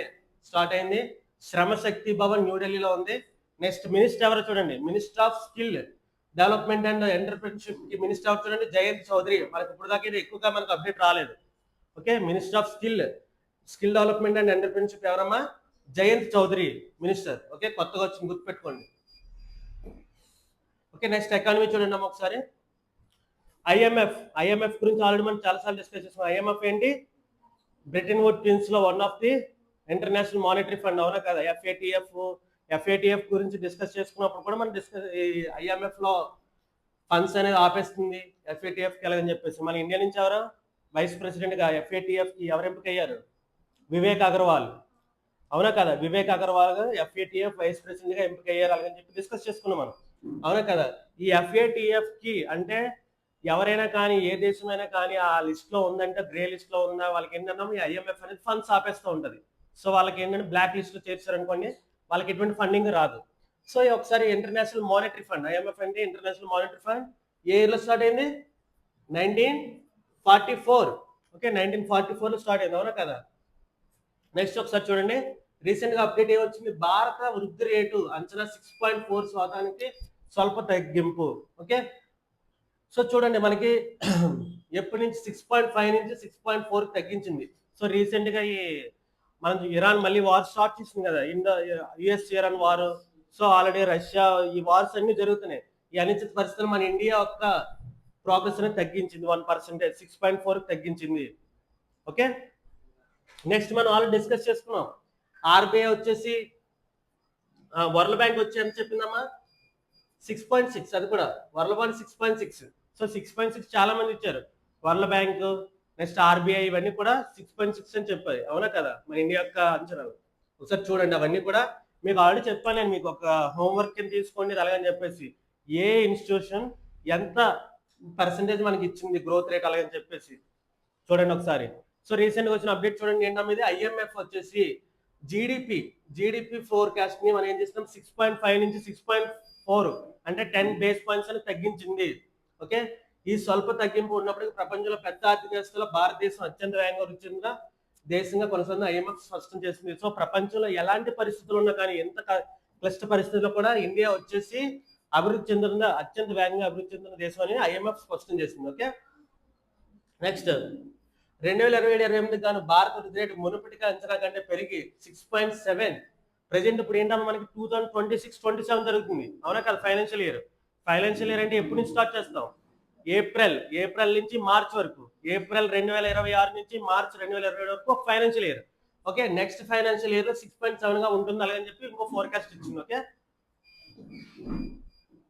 స్టార్ట్ అయింది. శ్రమ శక్తి భవన్ న్యూఢిల్లీలో ఉంది. నెక్స్ట్ మినిస్టర్ ఎవరో చూడండి, minister of skill development and entrepreneurship కి మినిస్టర్ ఆఫ్ చూడండి జయంత్ చౌదరి. మనకి ఇప్పుడు దాకా ఇది ఎక్కువగా మనకు అప్డేట్ రాలేదు. Okay, minister of skill development and entrepreneurship ఎవరమ్మా? జయంత్ చౌదరి మినిస్టర్. ఓకే, కొత్తగా వచ్చింది గుర్తుపెట్టుకోండి. ఓకే, నెక్స్ట్ ఎకానమీ చూడండి అమ్మ ఒకసారి. ఐఎంఎఫ్ గురించి ఆల్రెడీ మనం చాలాసార్లు డిస్కస్ చేసాం. ఐఎంఎఫ్ ఏంటి? బ్రిటన్ వుడ్ ప్రిన్స్ లో one of the international monetary fund, అవునా కదా. ఎఫ్ఏటిఎఫ్ గురించి డిస్కస్ చేసుకున్నప్పుడు కూడా మనం ఐఎంఎఫ్ లో ఫండ్స్ అనేది ఆపేస్తుంది ఎఫ్ఏటిఎఫ్ కి ఎలాగని చెప్పేసి. మన ఇండియా నుంచి ఎవరు వైస్ ప్రెసిడెంట్ గా ఎఫ్ఏటిఎఫ్ కి ఎవరు ఎంపిక అయ్యారు? వివేక్ అగర్వాల్, అవునా కదా. వివేక్ అగర్వాల్ గా ఎఫ్ఏటిఎఫ్ వైస్ ప్రెసిడెంట్ గా ఎంపిక అయ్యారు అలాగని చెప్పి డిస్కస్ చేసుకున్నాం మనం, అవునా కదా. ఈ ఎఫ్ఏటిఎఫ్ కి అంటే ఎవరైనా కానీ ఏ దేశమైనా కానీ ఆ లిస్ట్ లో ఉందంటే గ్రే లిస్ట్ లో ఉందా వాళ్ళకి ఏంటన్నా ఈ ఐఎంఎఫ్ అనేది ఫండ్స్ ఆపేస్తూ ఉంటది. సో వాళ్ళకి ఏంటంటే బ్లాక్ లిస్ట్ లో చేర్చారు అనుకోండి, వాళ్ళకి ఎటువంటి ఫండింగ్ రాదు. సో ఒకసారి ఇంటర్నేషనల్ మానిటరీ ఫండ్, ఐఎంఎఫ్ అంటే ఇంటర్నేషనల్ మానిటరీ ఫండ్ ఏ ఇయర్ లో స్టార్ట్ అయింది? 1944. ఓకే, 1944 లో స్టార్ట్ అయింది, అవునా కదా. నెక్స్ట్ ఒకసారి చూడండి, రీసెంట్ గా అప్డేట్ ఏమొచ్చింది? భారత వృద్ధి రేటు అంచనా 6.4% స్వల్ప తగ్గింపు. ఓకే, సో చూడండి మనకి ఎప్పటి నుంచి 6.5 నుంచి 6.4 తగ్గించింది. సో రీసెంట్ గా ఈ మనం ఇరాన్ మళ్ళీ వార్ స్టార్ట్ చేసింది కదా, US Iran war. So already Russia ఈ వార్స్ అన్ని జరుగుతున్నాయి. ఈ అనిశ్చిత పరిస్థితులు మన ఇండియా యొక్క ప్రోగ్రెస్ అనేది తగ్గించింది 1%, 6.4 తగ్గించింది. ఓకే, నెక్స్ట్ మనం ఆల్రెడీ డిస్కస్ చేసుకున్నాం. ఆర్బీఐ వచ్చేసి వరల్డ్ బ్యాంక్ వచ్చి ఎంత చెప్పిందమ్మా? 6.6. అది కూడా వరల్డ్ బ్యాంక్ 6.6. సో 6.6 చాలా మంది ఇచ్చారు. వరల్డ్ బ్యాంక్ నెక్స్ట్ ఆర్బీఐ ఇవన్నీ కూడా 6.6 అని చెప్పాయి, అవునా కదా. మన ఇండియా యొక్క అంచనాలు ఒకసారి చూడండి. అవన్నీ కూడా మీకు ఆల్రెడీ చెప్పాను నేను, మీకు ఒక హోంవర్క్ కింద తీసుకోండి అలాగని చెప్పేసి. ఏ ఇన్స్టిట్యూషన్ ఎంత పర్సెంటేజ్ మనకి ఇచ్చింది గ్రోత్ రేట్ అలాగని చెప్పేసి చూడండి ఒకసారి. సో రీసెంట్ గా వచ్చిన అప్డేట్ చూడండి ఏంటమ్మా ఇది? ఐఎంఎఫ్ వచ్చేసి జీడిపి ఫోర్కాస్ట్ ని మనం ఏం చేస్తున్నాం 6.5 నుంచి 6.4 అంటే 10 బేస్ పాయింట్స్ అని తగ్గించింది. ఓకే, ఈ స్వల్ప తగ్గింపు ఉన్నప్పటికీ ప్రపంచంలో పెద్ద ఆర్థిక వ్యవస్థలో భారతదేశం అత్యంత వేగంగా వృద్ధి చెందిన దేశంగా కొనసాగుతున్న ఐఎంఎఫ్ స్పష్టం చేసింది. సో ప్రపంచంలో ఎలాంటి పరిస్థితులు ఉన్నా కానీ, ఎంత క్లిష్ట పరిస్థితుల్లో కూడా ఇండియా వచ్చేసి అభివృద్ధి చెందుతున్న అత్యంత వేగంగా అభివృద్ధి చెందుతున్న దేశం అని ఐఎంఎఫ్ స్పష్టం చేసింది. ఓకే, నెక్స్ట్ 2027-28 గాను భారత వృద్ధి రేటు మునుపటి అంచనా కంటే పెరిగి 6.7. ప్రెసెంట్ ఇప్పుడు ఏంటన్నా మనకి 2026-27 జరుగుతుంది, అవునా కదా? ఫైనాన్షియల్ ఇయర్ అంటే ఎప్పటి నుంచి స్టార్ట్ చేస్తాం? ఏప్రిల్ నుంచి మార్చ్ వరకు. ఏప్రిల్ 2026 నుంచి మార్చ్ 2027 వరకు ఒక financial year. Okay, next financial year లో 6.7 గా ఉంటుంది అలాగని చెప్పి ఇంకో ఫోర్కాస్ట్ ఇచ్చింది. ఓకే,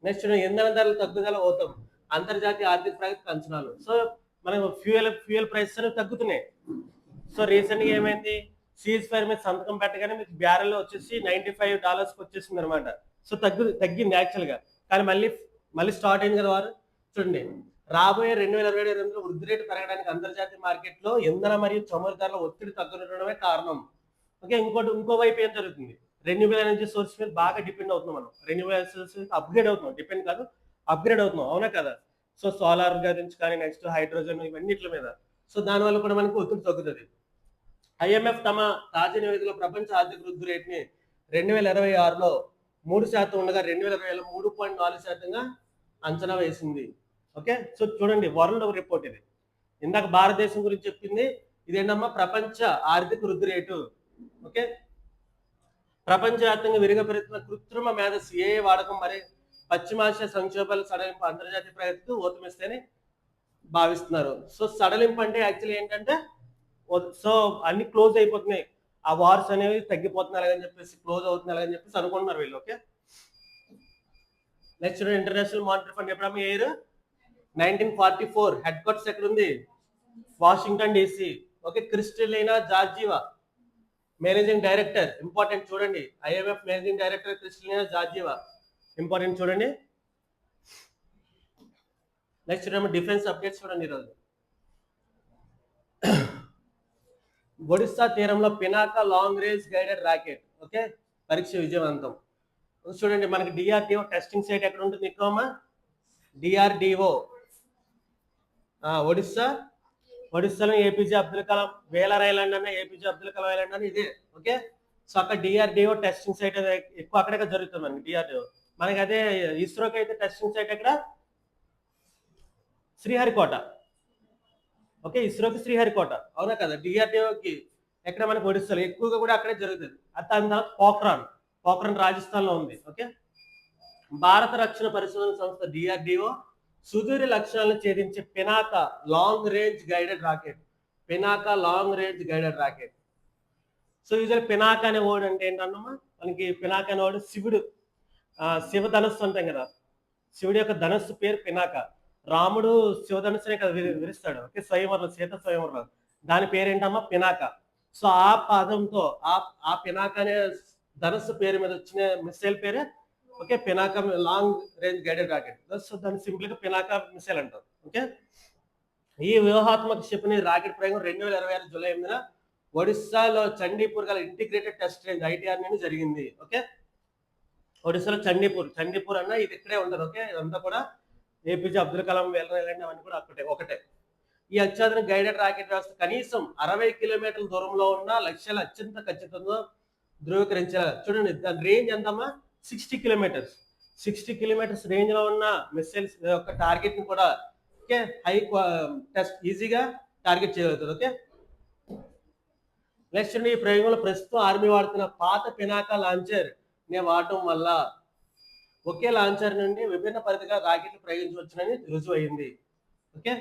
నెక్స్ట్ ఇంధన ధరలు తగ్గుదల అవుతాం అంతర్జాతీయ ఆర్థిక ప్రగతికి అంచనాలు. సో మనకు ఫ్యూయల్ ప్రైసెస్ అనేవి తగ్గుతున్నాయి. సో రీసెంట్ గా ఏమైంది, సీజ్ ఫైర్ మీద సంతకం పెట్టగానే మీకు బ్యారెల్ వచ్చేసి $95 వచ్చేసింది అనమాట. సో తగ్గింది యాక్చువల్ గా, కానీ మళ్ళీ స్టార్ట్ అయింది కదా వారు. చూడండి, రాబోయే 2027 వృద్ధి రేటు పెరగడానికి అంతర్జాతీయ మార్కెట్ లో ఇంధన మరియు చమురు ధరల ఒత్తిడి తగ్గుతుండడమే కారణం. ఓకే, ఇంకో వైపు ఏం జరుగుతుంది, రెన్యూబుల్ ఎనర్జీ సోర్స్ మీద బాగా డిపెండ్ అవుతున్నాం మనం. రెన్యూబుల్ ఎనర్జీ సోర్స్ అప్గ్రేడ్ అవుతున్నాం, డిపెండ్ కాదు అప్గ్రేడ్ అవుతున్నాం, అవునా కదా? సో సోలార్ గురించి కానీ, నెక్స్ట్ హైడ్రోజన్, ఇవన్నిటి మీద. సో దానివల్ల కూడా మనకి ఒత్తిడి తగ్గుతుంది. ఐఎంఎఫ్ తమ తాజా నివేదికలో ప్రపంచ ఆర్థిక వృద్ధి రేటుని 2026లో 3% ఉండగా 2020లో 3.4%గా అంచనా వేసింది. ఓకే, సో చూడండి, వరల్డ్ రిపోర్ట్ ఇది. ఇందాక భారతదేశం గురించి చెప్పింది, ఇదేంటమ్మా ప్రపంచ ఆర్థిక వృద్ధి రేటు. ఓకే, ప్రపంచవ్యాప్తంగా విరిగా పెరుగుతున్న కృత్రిమ మేధస్సు ఏ వాడకం మరి పశ్చిమాసియా సంక్షోభాలు సడలింపు అంతర్జాతీయ ప్రగతికి ఊతమిస్తేనే భావిస్తున్నారు. సో సడలింపు అంటే యాక్చువల్లీ ఏంటంటే, సో అన్ని క్లోజ్ అయిపోతున్నాయి, ఆ వార్స్ అనేవి తగ్గిపోతున్నాయి అలాగని చెప్పేసి, క్లోజ్ అవుతున్నాయి అలాగని చెప్పేసి అనుకుంటున్నారు వీళ్ళు. Okay, next international monetary fund ఎప్పుడమ్మా ఇయర్ 1944. హెడ్ క్వార్టర్స్ ఎక్కడ ఉంది? Washington DC. Okay, Kristalina Georgieva managing director. Important చూడండి, IMF managing director Kristalina Georgieva, important చూడండి. నెక్స్ట్ డిఫెన్స్ అప్డేట్స్ చూడండి ఈరోజు. ఒడిస్సా తీరంలో Pinaka long range guided rocket. Okay, పరీక్ష విజయవంతం. చూడండి, మనకి డిఆర్డిఓ టెస్టింగ్ సైట్ ఎక్కడ ఉంటుంది ఎక్కువమ్మా? డిఆర్డిఓ ఒడిస్సాలో APJ Abdul Kalam Wheeler island అన్న, ఏపీజే అబ్దుల్ కలాం ఐలాండ్ అని ఇదే. ఓకే, సో అక్కడ డిఆర్డిఓ టెస్టింగ్ సైట్ ఎక్కువ అక్కడే జరుగుతుంది మనకి. డిఆర్డిఓ మనకి అదే, ఇస్రోకి అయితే టెస్టింగ్ సైట్ ఎక్కడ? శ్రీహరికోట. ఓకే, ఇస్రోకి శ్రీహరికోట, అవునా కదా? డిఆర్డిఓకి ఎక్కడ? మనకి ఒడిస్సాలో ఎక్కువగా కూడా అక్కడే జరుగుతుంది. దాని తర్వాత పోఖ్రాన్ రాజస్థాన్ లో ఉంది. ఓకే, భారత రక్షణ పరిశోధన సంస్థ డిఆర్డిఓ సుదూర లక్ష్యాలను ఛేదించే Pinaka long range guided rocket. So usual Pinaka అనే వర్డ్ అంటే ఏంటన్నమ్మా, మనకి పినాకా అనే వర్డ్ శివ ధనస్సు అంటాం కదా, శివుడి యొక్క ధనస్సు పేరు పినాక. రాముడు శివధనస్సునే కదా విరుస్తాడు. ఓకే, స్వయంవరం, సీత స్వయంవరం, దాని పేరేంటమ్మా? పినాక. సో ఆ పదంతో ఆ పినాక అనే ధనస్సు పేరు మీద వచ్చిన మిసైల్ పేరే okay Pinaka long range guided rocket. So దాన్ని సింపుల్ గా పినాక మిసైల్ అంటారు. ఓకే, ఈ వ్యూహాత్మక క్షిపణి రాకెట్ ప్రయోగం 2026 జూలై 8న ఒడిస్సాలో చండీపూర్ గల ఇంటిగ్రేటెడ్ టెస్ట్ రేంజ్ ITR నుండి జరిగింది. ఓకే, ఒడిస్సాలో చండీపూర్ అన్న ఇది ఇక్కడే ఉంటుంది. ఓకే, ఇదంతా కూడా APJ Abdul Kalam Wheeler island అవన్నీ కూడా ఒకటే. ఈ అత్యాధునిక గైడెడ్ రాకెట్ వ్యవస్థ కనీసం 60 కిలోమీటర్ల దూరంలో ఉన్న లక్ష్యాలు అత్యంత ఖచ్చితంగా ధృవీకరించాలి. చూడండి, దాని రేంజ్ ఎంతమ్మా? 60 కిలోమీటర్స్ రేంజ్ లో ఉన్న మిసైల్స్ యొక్క టార్గెట్ ని కూడా ఓకే హై టెస్ట్ ఈజీగా టార్గెట్ చేయగలుగుతుంది. ఓకే, నెక్స్ట్ ఈ ప్రయోగంలో ప్రస్తుతం ఆర్మీ వాడుతున్న పాత పినాకా లాంచర్ ని వాడటం వల్ల ఒకే లాంచర్ నుండి విభిన్న పరిధిగా రాకెట్లు ప్రయోగించవచ్చునని రుజువు అయింది. ఓకే,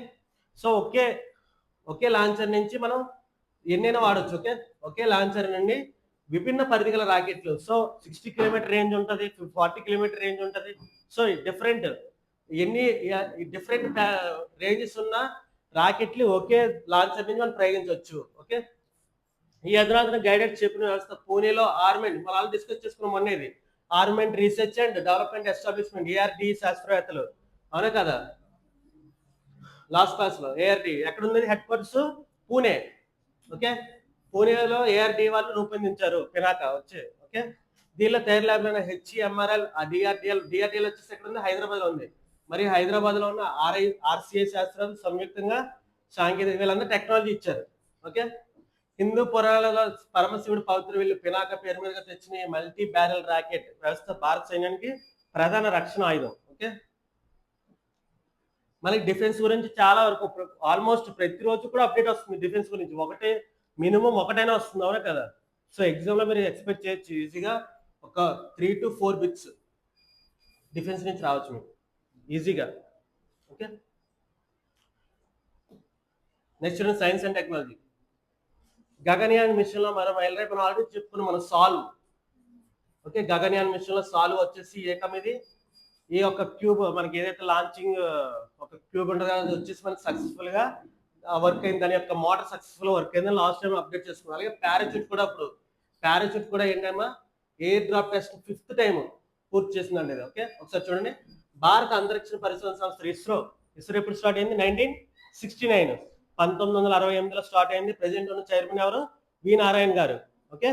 సో ఒకే లాంచర్ నుంచి మనం ఎన్నైనా వాడచ్చు. ఓకే, ఒకే లాంచర్ నుండి విభిన్న పరిధి గల రాకెట్లు. సో 60 కిలోమీటర్ రేంజ్ ఉంటుంది, 40 కిలోమీటర్ రేంజ్ ఉంటుంది. సో డిఫరెంట్ రేంజెస్ ఉన్న రాకెట్లు ఒకే లాంచర్ నుంచి మనం ప్రయోగించవచ్చు. ఓకే, ఈ అధునాతన గైడెడ్ క్షిపణి వ్యవస్థ పూణేలో ఆర్మెంట్ మనం డిస్కస్ చేసుకున్నాం మొన్నేది, armament research and development establishment ARD శాస్త్రవేత్తలు, అవునా కదా? లాస్ట్ క్లాస్ లో ARD ఎక్కడ ఉంది? Head quarters Pune. ఓకే, పూణేలో ARD వాళ్ళు రూపొందించారు పినాకా వచ్చి. ఓకే, దీనిలో థైర్ ల్యాబ్ లో హెచ్ఈఎంఆర్ఎల్, డిఆర్డిఎల్ వచ్చేసి ఎక్కడ ఉంది, హైదరాబాద్ లో ఉంది. మరి హైదరాబాద్ లో ఉన్న ఆర్సిఐ శాస్త్రాలు సంయుక్తంగా సాంకేతిక వీళ్ళందరూ టెక్నాలజీ ఇచ్చారు. ఓకే, హిందూ పురాణాలలో పరమశివుడు పవిత్ర వీళ్ళు పినాక పేరు మీదుగా తెచ్చిన మల్టీ బ్యారెల్ రాకెట్ వ్యవస్థ భారత సైన్యానికి ప్రధాన రక్షణ ఆయుధం. ఓకే, మనకి డిఫెన్స్ గురించి చాలా వరకు ఆల్మోస్ట్ ప్రతిరోజు కూడా అప్డేట్ వస్తుంది డిఫెన్స్ గురించి. మినిమం ఒకటైనా వస్తుంది, అవునా కదా? సో ఎగ్జామ్ లో మీరు ఎక్స్పెక్ట్ చేయొచ్చు ఈజీగా ఒక 3 to 4 బిట్స్ డిఫెన్స్ నుంచి రావచ్చు మీకు ఈజీగా. Okay, next science and technology. Gaganyaan mission లో మనం ఆల్రెడీ చెప్పుకున్నాం మనం సాల్వ్. ఓకే, గగన్యాన్ మిషన్ లో సాల్వ్ వచ్చేసి ఏకమిది ఈ యొక్క క్యూబ్ మనకి ఏదైతే లాంచింగ్ ఒక క్యూబ్ ఉంటుందో అది వచ్చేసి మనకి సక్సెస్ఫుల్ గా వర్క్ అయింది, దాని యొక్క మోటార్ సక్సెస్ఫుల్ వర్క్ అయింది. లాస్ట్ టైం అప్డేట్ చేసుకున్నాం. అలాగే పారాచూట్ కూడా ఏంటమ్మా air drop test 5th time పూర్తి చేసిందండి ఇది. ఓకే, ఒకసారి చూడండి. భారత అంతరిక్ష పరిశోధన సంస్థ ఇస్రో ఎప్పుడు స్టార్ట్ అయింది? 1969, 1968లో స్టార్ట్ అయింది. ప్రెసిడెంట్ ఉన్న చైర్మన్ ఎవరు? వి నారాయణ్ గారు. ఓకే,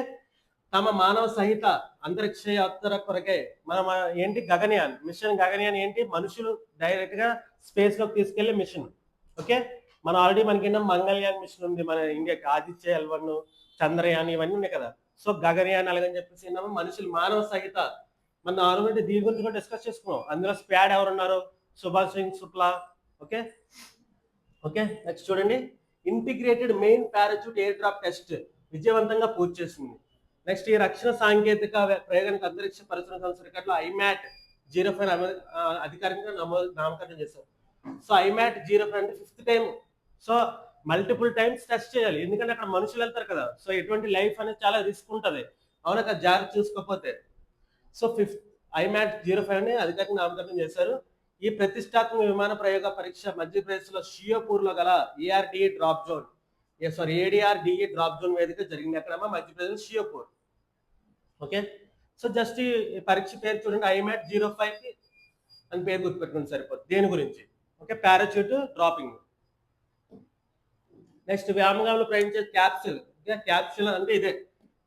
తమ మానవ సహిత అంతరిక్ష యాత్ర కొరకే మనం ఏంటి గగన్యాన్ మిషన్. గగన్యాన్ ఏంటి? మనుషులు డైరెక్ట్ గా స్పేస్ లోకి తీసుకెళ్లే మిషన్. ఓకే, మన ఆల్రెడీ మనకి మంగళయాన్ మిషన్ ఉంది మన ఇండియాకి, ఆదిత్య L1, చంద్రయాన్ ఇవన్నీ ఉన్నాయి కదా. సో గగన్యాన్ అలాగని చెప్పేసి మనుషులు మానవ సహిత మన ఆల్రెడీ దీని గురించి కూడా డిస్కస్ చేసుకున్నాం. అందులో స్పాడ్ ఎవరున్నారు? Subhash Singh Shukla. Okay okay, next చూడండి. Integrated main parachute air drop test విజయవంతంగా పూర్తి చేసింది. నెక్స్ట్ ఈ రక్షణ సాంకేతిక ప్రయోగానికి అంతరిక్ష పరిశోధన సంస్థ రికార్డులో IMAT 05 అధికారికంగా నామకరణం చేశారు. సో IMAT 05 అంటే 5th time. So multiple times test చేయాలి, ఎందుకంటే అక్కడ మనుషులు వెళ్తారు కదా. సో ఎటువంటి లైఫ్ అనేది చాలా రిస్క్ ఉంటుంది, అవునా కదా, జాగ్రత్త చూసుకోకపోతే. సో IMAT 05 అని అధికారికంగా నామకరణం చేశారు. ఈ ప్రతిష్టాత్మక విమాన ప్రయోగ పరీక్ష మధ్యప్రదేశ్ లో షియోపూర్ లో గల ARDE డ్రాప్ జోన్ వేదిక జరిగింది. అక్కడ Madhya Pradesh Sheopur. Okay, so just ఈ పరీక్ష పేరు చూడండి, IMAT 05 అని పేరు గుర్తుపెట్టుకుని సరిపోతుంది. దేని గురించి? Okay, parachute dropping. నెక్స్ట్ వ్యామగాములు ప్రయాణించే క్యాప్సిల్. క్యాప్సిల్ అంటే ఇదే,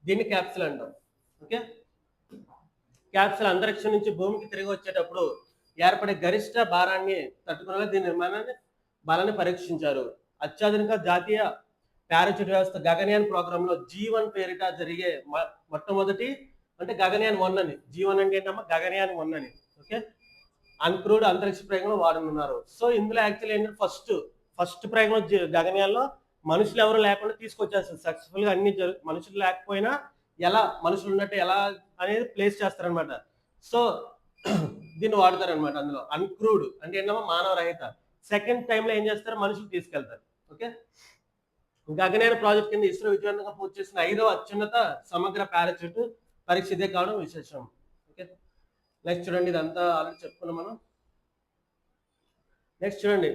దీన్ని క్యాప్సిల్ అంటాం. ఓకే, క్యాప్సిల్ అంతరిక్షం నుంచి భూమికి తిరిగి వచ్చేటప్పుడు ఏర్పడే గరిష్ట భారాన్ని తట్టుకునేలా దీని బలాన్ని పరీక్షించారు. అత్యాధునిక జాతీయ పారాచూట్ వ్యవస్థ గగన్యాన్ ప్రోగ్రామ్ లో G1 పేరిట జరిగే మొట్టమొదటి అంటే గగన్యాన్ 1 అని. G1 అంటే ఏంటమ్మా? గగన్యాన్ 1 అని. ఓకే, అన్క్రూడ్ అంతరిక్ష ప్రయోగంలో వాడనున్నారు. సో ఇందులో యాక్చువల్లీ ఏంటంటే ఫస్ట్ ప్రయోగంలో గగన్యాన్లో మనుషులు ఎవరు లేకుండా తీసుకొచ్చేస్తారు సక్సెస్ఫుల్ గా. అన్ని మనుషులు లేకపోయినా మనుషులు ఉన్నట్టు ఎలా అనేది ప్లేస్ చేస్తారనమాట. సో దీన్ని వాడతారనమాట. అందులో అన్క్రూడ్ అంటే ఏంటమ్మా? మానవ రహిత. సెకండ్ టైంలో ఏం చేస్తారు? మనుషులు తీసుకెళ్తారు. ఓకే, గగన్యాన్ ప్రాజెక్ట్ కింద ఇస్రో విజయవంతంగా పూర్తి చేసిన 5వ అత్యున్నత సమగ్ర పారాచూట్ పరీక్ష ఇదే కావడం విశేషం. ఓకే, నెక్స్ట్ చూడండి, ఇదంతా ఆల్రెడీ చెప్పుకున్నాం మనం. నెక్స్ట్ చూడండి,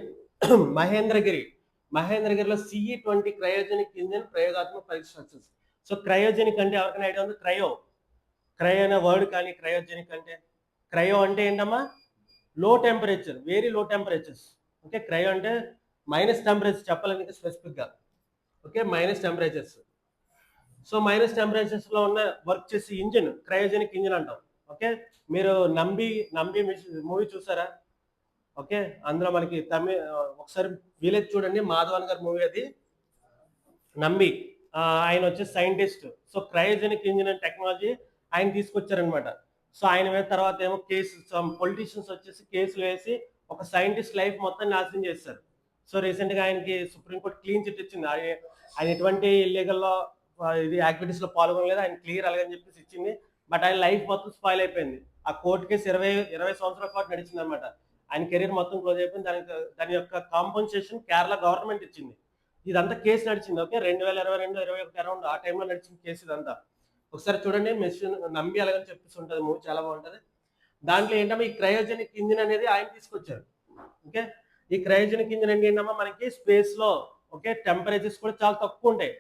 మహేంద్రగిరిలో CE-20 క్రయోజెనిక్ ఇంజిన్ ప్రయోగాత్మక పరీక్ష సక్సెస్. సో క్రయోజెనిక్ అంటే ఎవరికైనా ఐడియా ఉంది? క్రయో అనే వర్డ్ కానీ, క్రయోజెనిక్ అంటే క్రయో అంటే ఏంటమ్మా? లో temperature, very low temperatures. Okay, cryo అంటే మైనస్ టెంపరేచర్ చెప్పాలంటే స్పెసిఫిక్ గా. Okay, minus temperatures. So minus temperatures లో ఉన్న వర్క్ చేసి ఇంజిన్ క్రయోజెనిక్ ఇంజిన్ అంటాం. ఓకే, మీరు నంబి మూవీ చూసారా? ఓకే, అందులో మనకి ఒకసారి వీలైతే చూడండి, మాధవన్ గారి మూవీ అది నంబి. ఆయన వచ్చేసి scientist. So cryogenic engine and technology ఆయన తీసుకొచ్చారనమాట. సో ఆయన మీద తర్వాత ఏమో పొలిటీషియన్స్ వచ్చేసి కేసులు వేసి ఒక సైంటిస్ట్ లైఫ్ మొత్తం నాశనం చేస్తారు. సో రీసెంట్ గా ఆయనకి సుప్రీంకోర్టు క్లీన్ చిట్ ఇచ్చింది. ఆయన ఎటువంటి ఇల్లీగల్ యాక్టివిటీస్ లో పాల్గొనలేదు, ఆయన క్లియర్ అలాగని చెప్పేసి ఇచ్చింది. బట్ ఆయన లైఫ్ మొత్తం స్పాయిల్ అయిపోయింది. ఆ కోర్టు కేసు 20 సంవత్సరాల పాటు నడిచింది అనమాట. ఆయన కెరీర్ మొత్తం క్లోజ్ అయిపోయింది. దాని యొక్క కాంపన్సేషన్ కేరళ గవర్నమెంట్ ఇచ్చింది. ఇదంతా కేసు నడిచింది. ఓకే, 2022-21 అరౌండ్ ఆ టైంలో నడిచిన కేసు ఇదంతా. ఒకసారి చూడండి, మెషిన్ నంబి అలాగని చెప్పేసి ఉంటుంది మూవీ, చాలా బాగుంటుంది. దాంట్లో ఏంటమ్మా? ఈ క్రయోజెనిక్ ఇంజిన్ అనేది ఆయన తీసుకొచ్చారు. ఓకే, ఈ క్రయోజెనిక్ ఇంజిన్ అంటే ఏంటమ్మా? మనకి స్పేస్ లో ఓకే టెంపరేచర్స్ కూడా చాలా తక్కువ ఉంటాయి.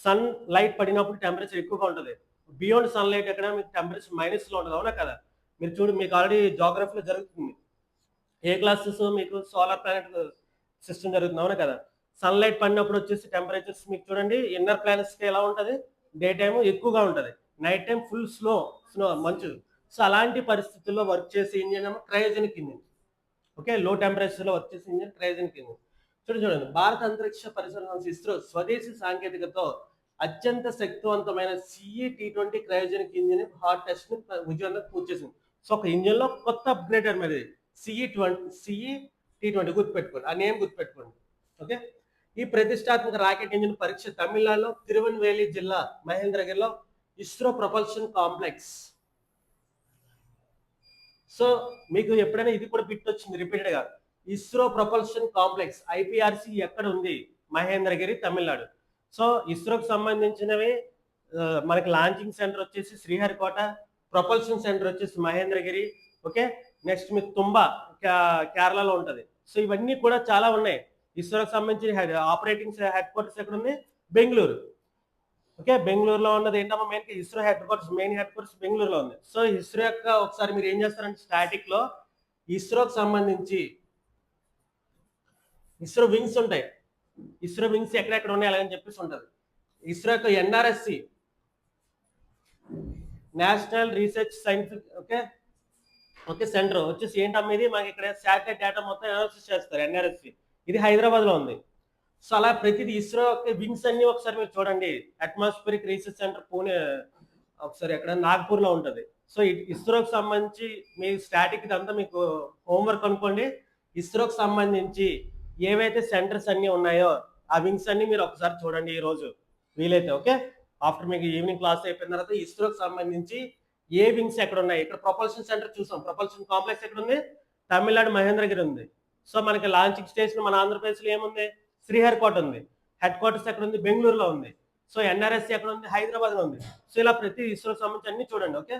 సన్ లైట్ పడినప్పుడు టెంపరేచర్ ఎక్కువగా ఉంటుంది. బియాండ్ సన్ లైట్ ఎక్కడ మీకు టెంపరేచర్ మైనస్ లో ఉంటుంది, అవునా కదా? మీరు చూడు, మీకు ఆల్రెడీ జాగ్రఫీలో జరుగుతుంది. ఏ క్లాసెస్ మీకు సోలార్ ప్లానెట్ సిస్టమ్ జరుగుతుంది, అవునా కదా? సన్ లైట్ పడినప్పుడు వచ్చేసి టెంపరేచర్స్ మీకు చూడండి, ఇన్నర్ ప్లానెట్స్ కి ఎలా ఉంటుంది? డే టైమ్ ఎక్కువగా ఉంటుంది, నైట్ టైం ఫుల్ స్నో మంచు. సో అలాంటి పరిస్థితుల్లో వర్క్ చేసే ఇంజిన్ ఏమో క్రయోజనిక్ ఇంజిన్. ఓకే, లో టెంపరేచర్లో వర్క్ చేసే ఇంజిన్ క్రయోజనిక్ ఇంజిన్. చూడండి, భారత అంతరిక్ష పరిశోధన సంస్థ ఇస్రో స్వదేశీ సాంకేతికతో అత్యంత శక్తివంతమైన CE-T20 cryogenic engine hot test ని విజయవంతంగా పూర్తి చేసింది. సో ఒక ఇంజిన్ లో కొత్త అప్గ్రేడ్ అనేది CE-T20 గుర్తుపెట్టుకోండి, ఆ నేమ్ గుర్తుపెట్టుకోండి. ఓకే, ఈ ప్రతిష్టాత్మక రాకెట్ ఇంజిన్ పరీక్ష తమిళనాడులో తిరువన్వేలి జిల్లా మహేంద్రగిరిలో ఇస్రో ప్రొపల్షన్ కాంప్లెక్స్. సో మీకు ఎప్పుడైనా ఇది కూడా బిట్ వచ్చింది రిపీటెడ్ గా, ఇస్రో ప్రొపల్షన్ కాంప్లెక్స్ IPRC ఎక్కడ ఉంది? మహేంద్రగిరి, తమిళనాడు. సో ఇస్రోకి సంబంధించినవి మనకి లాంచింగ్ సెంటర్ వచ్చేసి శ్రీహరికోట, ప్రొపల్షన్ సెంటర్ వచ్చేసి మహేంద్రగిరి. ఓకే, నెక్స్ట్ మీకు తుంబా కేరళలో ఉంటది. సో ఇవన్నీ కూడా చాలా ఉన్నాయి. ఇస్రోకి సంబంధించిన ఆపరేటింగ్ హెడ్ క్వార్టర్స్ ఎక్కడ ఉంది? బెంగళూరు. ఓకే, బెంగళూరులో ఉన్నది ఏంటమ్మా main ISRO main head quarters బెంగళూరులో ఉంది. సో ఇస్రో యొక్క ఒకసారి మీరు ఏం చేస్తారంటే స్టాటిక్ లో ఇస్రోకి సంబంధించి ఇస్రో వింగ్స్ ఉంటాయి. ఇస్రో వింగ్స్ ఎక్కడెక్కడ ఉన్నాయి అలాగని చెప్పేసి ఉంటుంది. ఇస్రో యొక్క NRSC national research scientific okay centre వచ్చేసి ఏంటమ్మా ఇది మనకి ఇక్కడ శాటిలైట్ డేటా మొత్తం అనాలిసిస్ చేస్తారు. NRSC ఇది హైదరాబాద్ లో ఉంది. సో అలా ప్రతిదీ ఇస్రో వింగ్స్ అన్ని ఒకసారి మీరు చూడండి. అట్మాస్ఫిరిక్ రీసెర్చ్ సెంటర్ పూణే ఒకసారి అక్కడ నాగ్పూర్ లో ఉంటది. సో ఇస్రోకి సంబంధించి మీ స్టాటిక్ ఇదంతా మీకు హోంవర్క్ అనుకోండి. ఇస్రోకి సంబంధించి ఏవైతే సెంటర్స్ అన్ని ఉన్నాయో ఆ వింగ్స్ అన్ని మీరు ఒకసారి చూడండి ఈ రోజు వీలైతే. ఓకే, ఆఫ్టర్ మీకు ఈవినింగ్ క్లాస్ అయిపోయిన తర్వాత ఇస్రోకి సంబంధించి ఏ వింగ్స్ ఎక్కడ ఉన్నాయి. ఇక్కడ ప్రొపల్షన్ సెంటర్ చూసాం, ప్రొపల్షన్ కాంప్లెక్స్ ఎక్కడ ఉంది? తమిళనాడు మహేంద్రగిరి ఉంది. సో మనకి లాంచింగ్ స్టేషన్ మన ఆంధ్రప్రదేశ్ లో ఏముంది? శ్రీహరికోట ఉంది. హెడ్ క్వార్టర్స్ ఎక్కడ ఉంది? బెంగళూరులో ఉంది. సో NRSC ఎక్కడ ఉంది? హైదరాబాద్ లో ఉంది. సో ఇలా ప్రతి ఇస్రో సంబంధించి అన్ని చూడండి. ఓకే,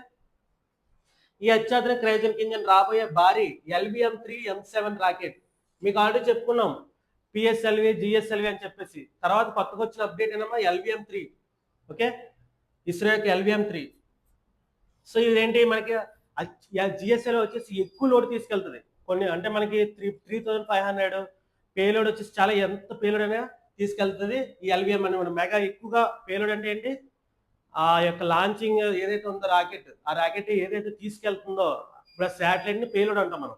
ఈ అత్యాధునిక క్రయోజనిక్ ఇంజిన్ రాబోయే భారీ LVM-3 M7 రాకెట్. మీకు ఆల్రెడీ చెప్పుకున్నాం PSLV, GSLV అని చెప్పేసి. తర్వాత కొత్తగా వచ్చిన అప్డేట్ ఏమన్నా LVM-3. ఓకే, ఇస్రో యొక్క LVM-3. సో ఇదేంటి మనకి GSLV వచ్చేసి ఎక్కువ లోడ్ తీసుకెళ్తుంది. కొన్ని అంటే మనకి 3500 పేలోడ్ వచ్చేసి చాలా ఎంత పేలోడ్ అయినా తీసుకెళ్తుంది ఈ LVM అని. మెగా ఎక్కువగా పేలోడ్ అంటే ఏంటి? ఆ యొక్క లాంచింగ్ ఏదైతే ఉందో రాకెట్, ఆ రాకెట్ ఏదైతే తీసుకెళ్తుందో ఇప్పుడు శాటిలైట్ ని పేలోడ్ అంటాం మనం.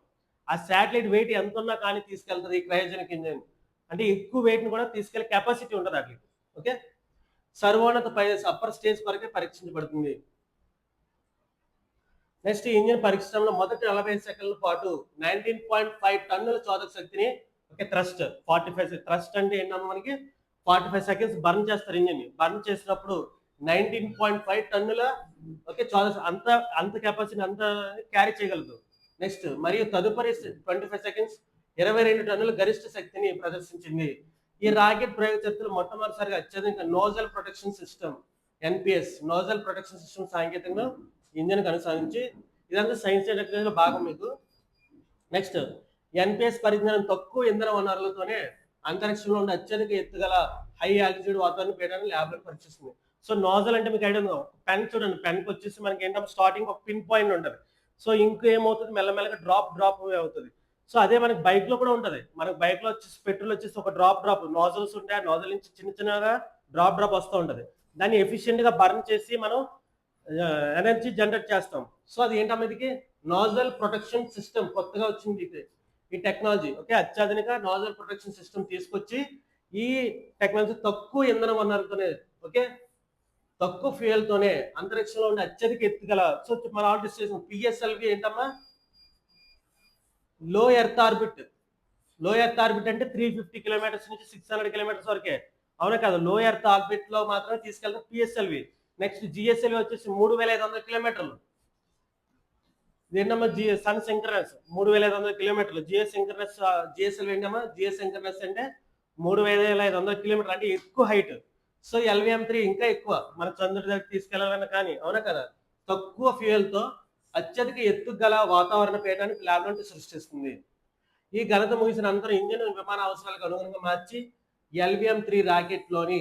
ఆ శాటిలైట్ వెయిట్ ఎంత ఉన్నా కానీ తీసుకెళ్తుంది ఈ క్రయోజనిక్ ఇంజిన్. అంటే ఎక్కువ వెయిట్ ని కూడా తీసుకెళ్లే కెపాసిటీ ఉంటుంది అట్లా. ఓకే, సర్వోన్నత అప్పర్ స్టేజ్ కొరకే పరీక్షించబడుతుంది. నెక్స్ట్ ఇంజిన్ పరిశ్రమలో మొదటి 40 సెకండ్ల పాటు 19.5 టన్నుల చోదక శక్తిని థ్రస్ట్ 45 థ్రస్ట్ అంటే ఏంటన్నా మనకి 45 సెకండ్స్ బర్న్ చేస్తారు. ఇంజిన్ బర్న్ చేసినప్పుడు 19.5 టన్నుల చోదక అంత కెపాసిటీ అంత క్యారీ చేయగలదు. నెక్స్ట్ మరియు తదుపరి 25 సెకండ్స్ 22 టన్నుల గరిష్ట శక్తిని ప్రదర్శించింది. ఈ రాకెట్ ప్రయోగ చరిత్రలో మొట్టమొదటిసారిగా అత్యధిక nozzle protection system NPS nozzle protection system సాంకేతికంగా ఇంజిన్ అనుసరించి ఇదంతా సైన్స్ అండ్ టెక్నాలజీలో భాగం మీకు. నెక్స్ట్ NPS పరిజ్ఞానం తక్కువ ఇంధన వనరులతోనే అంతరిక్షంలో ఉండే అత్యధిక ఎత్తుగల హై ఆల్టిట్యూడ్ వాతావరణ పీడనం ల్యాబ్లో పరీక్షిస్తుంది. సో నోజల్ అంటే మీకు ఐడియా ఉందో, పెన్ చూడండి, పెన్కి వచ్చేసి మనకి ఏంటంటే స్టార్టింగ్ ఒక పిన్ పాయింట్ ఉంటుంది. సో ఇంక ఏమవుతుంది మెల్లమెల్లగా డ్రాప్ అవుతుంది. సో అదే మనకి బైక్ లో కూడా ఉంటుంది. మనకి బైక్ లో వచ్చేసి పెట్రోల్ వచ్చేసి ఒక డ్రాప్ నోజల్స్ ఉంటాయి. ఆ నోజల్ నుంచి చిన్నగా డ్రాప్ వస్తూ ఉంటుంది. దాన్ని ఎఫిషియెంట్ గా బర్న్ చేసి మనం ఎనర్జీ జనరేట్ చేస్తాం. సో అది ఏంటమ్మా ఇది నోజల్ ప్రొటెక్షన్ సిస్టమ్ కొత్తగా వచ్చింది ఈ టెక్నాలజీ. ఓకే, అత్యాధునిక నోజల్ ప్రొటెక్షన్ సిస్టమ్ తీసుకొచ్చి ఈ టెక్నాలజీ తక్కువ ఇంధన వనరులతోనే తక్కువ ఫ్యూయల్ తోనే అంతరిక్షంలో ఉండే అత్యధిక ఎత్తుగల. సో మన ఆల్రెడీ చేసిన PSLV ఏంటమ్మా లో ఎర్త్ ఆర్బిట్. లో ఎర్త్ ఆర్బిట్ అంటే 350 కిలోమీటర్స్ నుంచి 600 కిలోమీటర్స్ వరకే, అవునా కాదు? లో ఎర్త్ ఆర్బిట్ లో మాత్రమే తీసుకెళ్తాం PSLV. నెక్స్ట్ GSLV వచ్చేసి 3500 కిలోమీటర్లు. ఇదేంటమ్మా సన్ సింక్రనస్ 3500 కిలోమీటర్లు. GSLV ఏంటమ్మా జియోసింక్రనస్ అంటే 3500 కిలోమీటర్లు, అంటే ఎక్కువ హైట్. సో LVM-3 ఇంకా ఎక్కువ, మన చంద్రుడి దగ్గర తీసుకెళ్లాలన్నా కానీ, అవునా కదా? తక్కువ ఫ్యూయల్ తో అత్యధిక ఎత్తు గల వాతావరణ పీడనాన్ని ల్యాబ్ నుండి సృష్టిస్తుంది. ఈ ఘనత ముగిసిన అనంతరం ఇంజిన్ విమాన అవసరాలకు అనుగుణంగా మార్చి LVM-3 రాకెట్లోని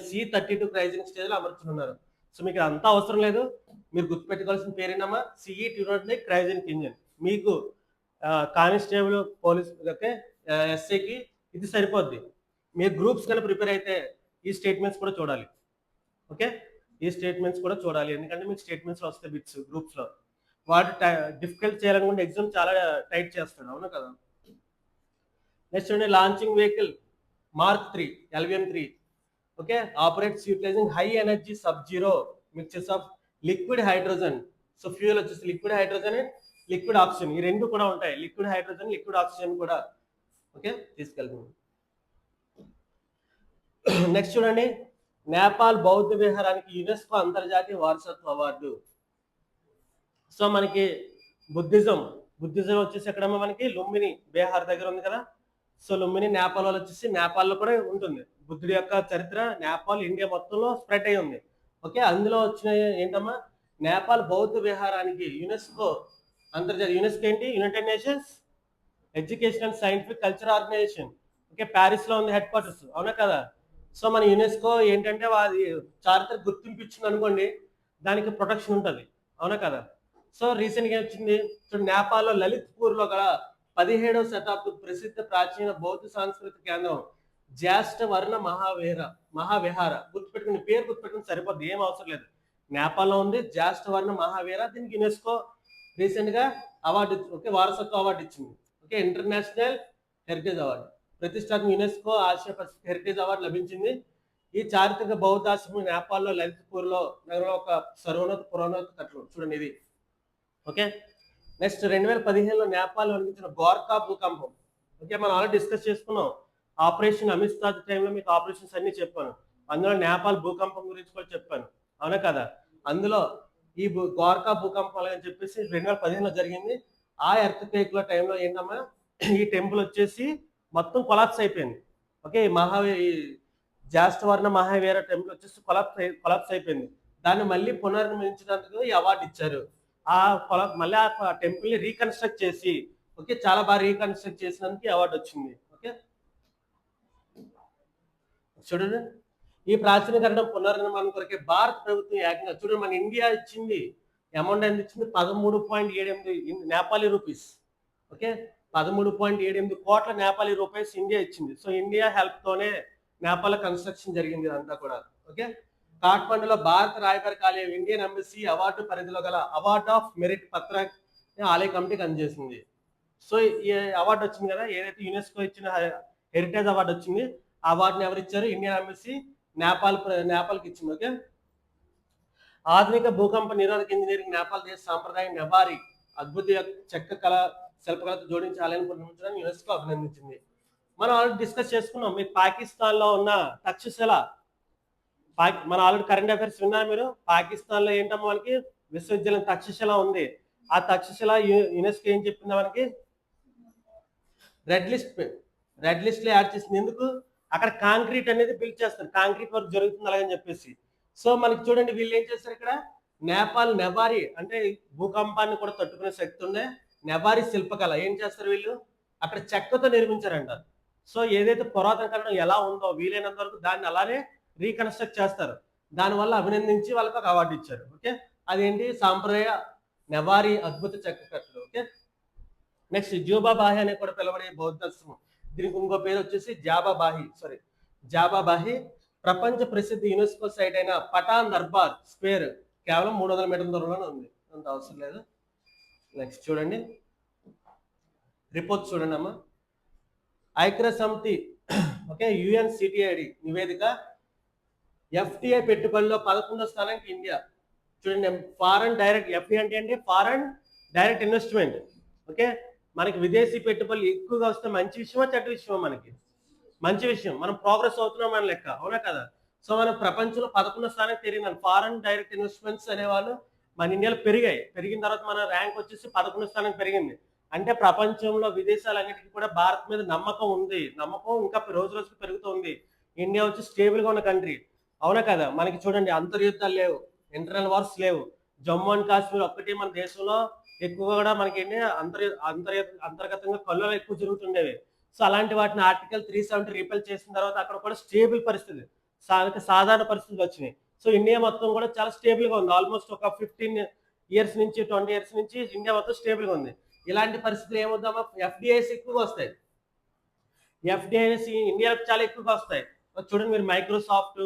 C-32 క్రయోజనిక్ స్టేజ్ లో అమర్చనున్నారు. సో మీకు అంతా అవసరం లేదు, మీరు గుర్తుపెట్టుకోవాల్సిన పేరేనమ్మా CE-220 క్రయోజనిక్ ఇంజిన్. మీకు కానిస్టేబుల్, పోలీస్, SAకి ఇది సరిపోద్ది. మీరు గ్రూప్స్ కన్నా ప్రిపేర్ అయితే ఈ స్టేట్మెంట్స్ కూడా చూడాలి. ఓకే, ఈ స్టేట్మెంట్స్ కూడా చూడాలి, ఎందుకంటే మీకు స్టేట్మెంట్స్ వస్తాయి బిట్స్ గ్రూప్స్ లో. వాడు డిఫికల్ట్ చేయాలనుకుంటే ఎగ్జామ్ చాలా టైట్ చేస్తాడు, అవునా కదా. నెక్స్ట్ చూడండి, launching vehicle mark 3 LVM3. Okay, operates utilising high energy sub zero mixtures of liquid hydrogen. So fuel వచ్చేసి liquid hydrogen and liquid oxygen, ఈ రెండు కూడా ఉంటాయి, లిక్విడ్ హైడ్రోజన్ లిక్విడ్ ఆక్సిజన్ కూడా. ఓకే, తీసుకెళ్తాం. నెక్స్ట్ చూడండి, నేపాల్ బౌద్ధ విహారానికి యునెస్కో అంతర్జాతీయ వారసత్వ అవార్డు. సో మనకి బుద్ధిజం వచ్చేసి ఎక్కడ మనకి లుంబిని బీహార్ దగ్గర ఉంది కదా. సో లుంబిని నేపాల్ వాళ్ళు వచ్చేసి నేపాల్లో కూడా ఉంటుంది. బుద్ధుడి యొక్క చరిత్ర నేపాల్ ఇండియా మొత్తంలో స్ప్రెడ్ అయి ఉంది. ఓకే, అందులో వచ్చిన ఏంటమ్మా, నేపాల్ బౌద్ధ విహారానికి యునెస్కో అంతర్జాతీయ, యునెస్కో ఏంటి, United Nations education and scientific culture organisation. Okay, Paris లో ఉంది హెడ్ క్వార్టర్స్, అవునా కదా. సో మన యునెస్కో ఏంటంటే అది చారిత్రక గుర్తింపు ఇచ్చింది అనుకోండి, దానికి ప్రొటెక్షన్ ఉంటుంది, అవునా కదా. సో రీసెంట్ గా వచ్చింది చూడండి, నేపాల్లో లలిత్పూర్ లో గల 17వ శతాబ్దం ప్రసిద్ధ ప్రాచీన బౌద్ధ సాంస్కృతిక కేంద్రం జ్యేష్ఠ వర్ణ మహావిహార. గుర్తుపెట్టుకుని, పేరు గుర్తుపెట్టుకుని సరిపోద్ది, ఏం అవసరం లేదు. నేపాల్లో ఉంది జ్యేష్ఠ వర్ణ మహావీర. దీనికి యునెస్కో రీసెంట్ గా అవార్డు, ఓకే, వారసత్వ అవార్డు ఇచ్చింది. ఓకే, ఇంటర్నేషనల్ హెరిటేజ్ అవార్డు, ప్రతిష్టాత్మక UNESCO Asia Pacific heritage award లభించింది. ఈ చారిత్రక బౌద్ధాశ్రమం నేపాల్లో లలిత్పూర్ లో నగరంలో ఒక సర్వోన్నత పురోన్నత కట్టడం. చూడండి ఇది. ఓకే, నెక్స్ట్ 2015లో నేపాల్ వణికించిన గోర్ఖా భూకంపం. ఓకే, మనం ఆల్రెడీ డిస్కస్ చేసుకున్నాం, ఆపరేషన్ అమిస్తాద్ టైంలో మీకు ఆపరేషన్స్ అన్ని చెప్పాను. అందులో నేపాల్ భూకంపం గురించి కూడా చెప్పాను, అవునా కదా. అందులో ఈ గోర్ఖా భూకంపం అని చెప్పేసి 2015లో జరిగింది. ఆ ఎర్త్ క్వేక్ లో టైంలో ఏంటమ్మా, ఈ టెంపుల్ వచ్చేసి మొత్తం కొలాప్స్ అయిపోయింది. ఓకే, ఈ జ్యేష్ఠవర్ణ మహావీర టెంపుల్ వచ్చేసి కొలాప్స్ అయిపోయింది. దాన్ని మళ్ళీ పునర్నిర్మించినందుకు ఈ అవార్డు ఇచ్చారు. మళ్ళీ ఆ టెంపుల్ ని రీకన్స్ట్రక్ట్ చేసి, ఓకే, చాలా బాగా రీకన్స్ట్రక్ట్ చేసినందుకు అవార్డు వచ్చింది. ఓకే, చూడండి, ఈ ప్రాచీనకరణం పునర్నిర్మాణం కొరకే భారత ప్రభుత్వం ఏకంగా చూడండి, మన ఇండియా ఇచ్చింది అమౌంట్ ఎంత ఇచ్చింది, 13.78 నేపాలీ రూపీస్. ఓకే, 13.78 కోట్ల నేపాలీ రూపీస్ ఇండియా ఇచ్చింది. సో ఇండియా హెల్ప్ తోనే నేపాల్ కన్స్ట్రక్షన్ జరిగింది ఇదంతా కూడా. ఓకే, కాఠ్మండులో భారత రాయబార కార్యాలయం ఇండియన్ ఎంబసీ అవార్డు పరిధిలో గల అవార్డ్ ఆఫ్ మెరిట్ పత్రాన్ని ఆలయ కమిటీకి అందజేసింది. సో ఈ అవార్డు వచ్చింది కదా, ఏదైతే యునెస్కో ఇచ్చిన హెరిటేజ్ అవార్డు వచ్చింది, ఆ అవార్డుని ఎవరు ఇచ్చారు, ఇండియన్ ఎంబసీ నేపాల్కి ఇచ్చింది. ఓకే, ఆధునిక భూకంప నిరోధక ఇంజనీరింగ్ నేపాల్ దేశ సాంప్రదాయం నెబారి అద్భుత చెక్క కళ శిల్పకళతో జోడించి ఆలయాన్ని పునర్నిర్మించడానికి యునెస్కో అభినందించింది. మనం ఆల్రెడీ డిస్కస్ చేసుకున్నాం, మీకు పాకిస్తాన్ లో ఉన్న తక్షశిల, మన ఆల్రెడీ కరెంట్ అఫైర్స్ విన్నారు మీరు. పాకిస్తాన్ లో ఏంటమ్మా మనకి విశ్వవిద్యాలయం తక్షశిల ఉంది. ఆ తక్షశిల యునెస్కో ఏం చెప్పింది మనకి, రెడ్ లిస్ట్ లో యాడ్ చేసింది. ఎందుకు, అక్కడ కాంక్రీట్ అనేది బిల్డ్ చేస్తారు, కాంక్రీట్ వర్క్ జరుగుతుంది అలాగని చెప్పేసి. సో మనకి చూడండి, వీళ్ళు ఏం చేస్తారు ఇక్కడ, నేపాల్ నెబారి అంటే భూకంపాన్ని కూడా తట్టుకునే శక్తి ఉంది. నెబారి శిల్పకళ ఏం చేస్తారు వీళ్ళు, అక్కడ చెక్కతో నిర్మించారంట. సో ఏదైతే పురాతన కట్టడం ఎలా ఉందో వీలైనంత వరకు దాన్ని అలానే రీకన్స్ట్రక్ట్ చేస్తారు. దానివల్ల అభినందించి వాళ్ళకి ఒక అవార్డు ఇచ్చారు. ఓకే, అదేంటి, సాంప్రదాయ నెబారి అద్భుత చెక్క కట్టడం. ఓకే, నెక్స్ట్ జూబాబాహి అనే కూడా పిలవడే బౌద్ధాశ్రమం, దీనికి ఇంకో పేరు వచ్చేసి జాబాబాహి. ప్రపంచ ప్రసిద్ధ యునెస్కో సైట్ అయిన పటాన్ దర్బార్ స్క్వేర్ కేవలం 300 మీటర్ల దూరంలోనే ఉంది, అంత అవసరం లేదు. నెక్స్ట్ చూడండి, రిపోర్ట్ చూడండి అమ్మా. ఐక్యరాజ్య సమితి, ఓకే, UNCTAD నివేదిక, FDI పెట్టుబడిలో 11వ స్థానానికి ఇండియా. చూడండి, ఫారెన్ డైరెక్ట్, FDI అంటే ఫారెన్ డైరెక్ట్ ఇన్వెస్ట్మెంట్. ఓకే, మనకి విదేశీ పెట్టుబడులు ఎక్కువగా వస్తే మంచి విషయమా చెడ్డ విషయమా, మనకి మంచి విషయం, మనం ప్రోగ్రెస్ అవుతున్నాం అని లెక్క, అవునా కదా. సో మనం ప్రపంచంలో 11వ స్థానానికి పెరిగింది. ఫారెన్ డైరెక్ట్ ఇన్వెస్ట్మెంట్స్ అనేవాళ్ళు మన ఇండియాలో పెరిగిన తర్వాత మన ర్యాంక్ వచ్చేసి 11వ స్థానానికి పెరిగింది. అంటే ప్రపంచంలో విదేశాలన్నిటికీ కూడా భారత్ మీద నమ్మకం ఉంది, నమ్మకం ఇంకా రోజు రోజుకి పెరుగుతుంది. ఇండియా వచ్చి స్టేబుల్ గా ఉన్న కంట్రీ, అవునా కదా. మనకి చూడండి, అంతర్యుద్ధాలు లేవు, ఇంటర్నల్ వార్స్ లేవు. జమ్మూ అండ్ కాశ్మీర్ ఒక్కటి మన దేశంలో ఎక్కువగా కూడా మనకి ఏంటి అంతర్గతంగా కల్లోలు ఎక్కువ జరుగుతుండేవి. సో అలాంటి వాటిని ఆర్టికల్ 370 రీపెల్ చేసిన తర్వాత అక్కడ కూడా స్టేబుల్ పరిస్థితి, సాధారణ పరిస్థితులు వచ్చినాయి. సో ఇండియా మొత్తం కూడా చాలా స్టేబుల్ గా ఉంది. ఆల్మోస్ట్ ఒక 15 ఇయర్స్ నుంచి 20 ఇయర్స్ నుంచి ఇండియా మొత్తం స్టేబుల్ గా ఉంది. ఇలాంటి పరిస్థితులు ఏమవుతామా, FDIs ఎక్కువగా వస్తాయి. FDIs ఇండియాకి చాలా ఎక్కువగా వస్తాయి. చూడండి మీరు, Microsoft,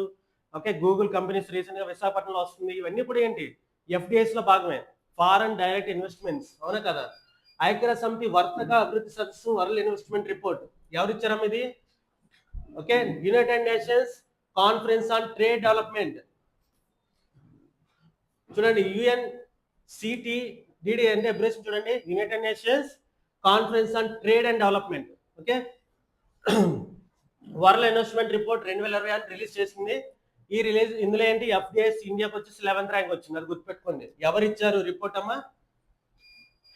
okay, Google companies recent గా విశాఖపట్నంలో వస్తుంది. ఇవన్నీ కూడా ఏంటి, ఎఫ్డిఐస్ లో భాగమే, ఫారెన్ డైరెక్ట్ ఇన్వెస్ట్మెంట్స్, అవునా కదా. ఐక్యరాజ్య సమితి వర్తక అభివృద్ధి సదస్సు వరల్డ్ ఇన్వెస్ట్మెంట్ రిపోర్ట్ ఎవరు ఇచ్చారమ్మ ఇది? Okay, United nations conference on trade development. చూడండి, UNCTDD అంటే అబ్రివేషన్ చూడండి, United nations conference on trade and development. Okay, world investment report 2026 release చేసింది. ఈ రిలీజ్ ఇందులో ఏంటి, ఎఫ్డిఐస్ ఇండియాకి వచ్చేసి 11th ర్యాంక్ వచ్చింది, అది గుర్తుపెట్టుకోండి. ఎవరు ఇచ్చారు రిపోర్ట్ అమ్మా?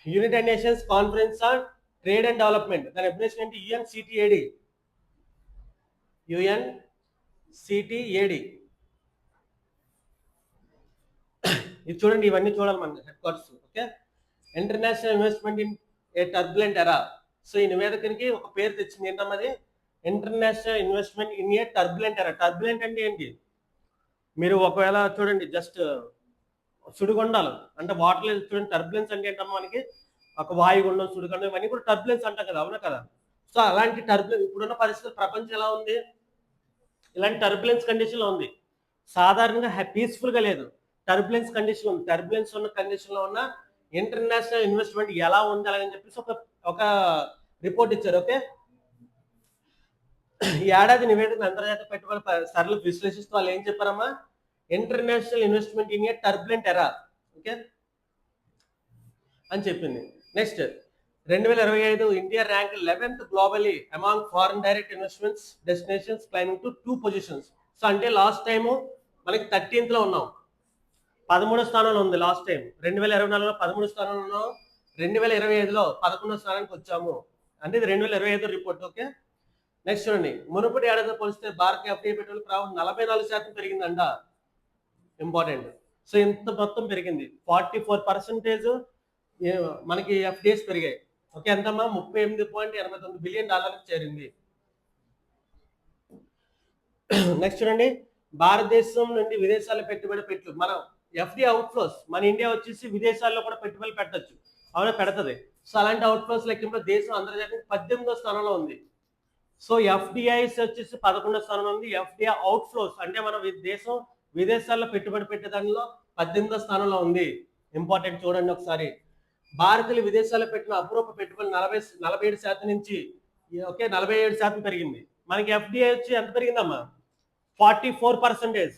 United nations conference on trade and development. దాని అబ్రివేషన్ ఏంటి? UNCTAD. ఇది చూడండి, ఇవన్నీ చూడాలి మన head quarters. Okay, international investment in a turbulent ఎరా. సో ఈ నివేదికకి ఒక పేరు తెచ్చింది, ఏంటన్నది? International investment in a turbulent ఎరా. టర్బులెంట్ అంటే ఏంటి? మీరు ఒకవేళ చూడండి, జస్ట్ సుడిగుండాలు అంటే వాటర్ చూడండి, టర్బులెన్స్ అంటే ఏంటమ్మా మనకి? ఒక వాయుగుండం, సుడిగుండం, ఇవన్నీ కూడా టర్బులెన్స్ అంటాం కదా, అవునా కదా. సో అలాంటి టర్బులెన్స్ ఇప్పుడున్న పరిస్థితులు ప్రపంచం ఎలా ఉంది? ఇలాంటి టర్బులెన్స్ కండిషన్ లో ఉంది. సాధారణంగా పీస్ఫుల్ గా లేదు, టర్బులెన్స్ కండిషన్ ఉంది. టర్బులెన్స్ ఉన్న కండిషన్ లో ఉన్న ఇంటర్నేషనల్ ఇన్వెస్ట్మెంట్ ఎలా ఉంది అలాగని చెప్పేసి ఒక రిపోర్ట్ ఇచ్చారు. ఓకే, ఈ ఏడాది నివేదిక అంతర్జాతీయ పెట్టుబడుల సరళ విశ్లేషిస్తూ వాళ్ళు ఏం చెప్పారమ్మా? International investment in a turbulent era, okay అని చెప్పింది. Next 2025 India rank 11th globally among foreign direct investments destinations, climbing to 2 positions. So అంటే లాస్ట్ టైము మనకి 13th లో ఉన్నాం, 13వ స్థానంలో ఉంది. లాస్ట్ టైం 2024లో 13వ స్థానంలో ఉన్నాం, 2025లో 11వ స్థానానికి వచ్చాము. అంటే ఇది 2025 రిపోర్ట్. ఓకే, నెక్స్ట్ చూడండి, మునుపటి ఏడాదితో పోలిస్తే భారత ఎఫ్డిఐ పెట్టుబడుల ప్రభావం 44% పెరిగిందంట. ఇంపార్టెంట్. సో ఇంత మొత్తం పెరిగింది, 44% మనకి ఎఫ్డిఐస్ పెరిగాయి. ఓకే, ఎంతమ్మా? $38.89 బిలియన్ చేరింది. నెక్స్ట్ చూడండి, భారతదేశం నుండి విదేశాల్లో పెట్టుబడి మనం ఎఫ్డి అవుట్ ఫ్లోస్, మన ఇండియా వచ్చేసి విదేశాల్లో కూడా పెట్టుబడులు పెట్టచ్చు, అవునా, పెడుతుంది. సో అలాంటి అవుట్ ఫ్లోస్ లెక్కింపులో దేశం అంతర్జాతీయ 18వ స్థానంలో ఉంది. సో ఎఫ్డిఐస్ వచ్చేసి 11వ స్థానంలో ఉంది. ఎఫ్డిఐ అవుట్ ఫ్లోస్ అంటే మన దేశం విదేశాల్లో పెట్టుబడి పెట్టే దానిలో 18వ స్థానంలో ఉంది. ఇంపార్టెంట్, చూడండి ఒకసారి. భారతీయులు విదేశాల్లో పెట్టిన అపూర్వ పెట్టుబడులు 47% నుంచి 47% పెరిగింది. మనకి ఎఫ్డిఐ వచ్చి ఎంత పెరిగిందమ్మా? 44%.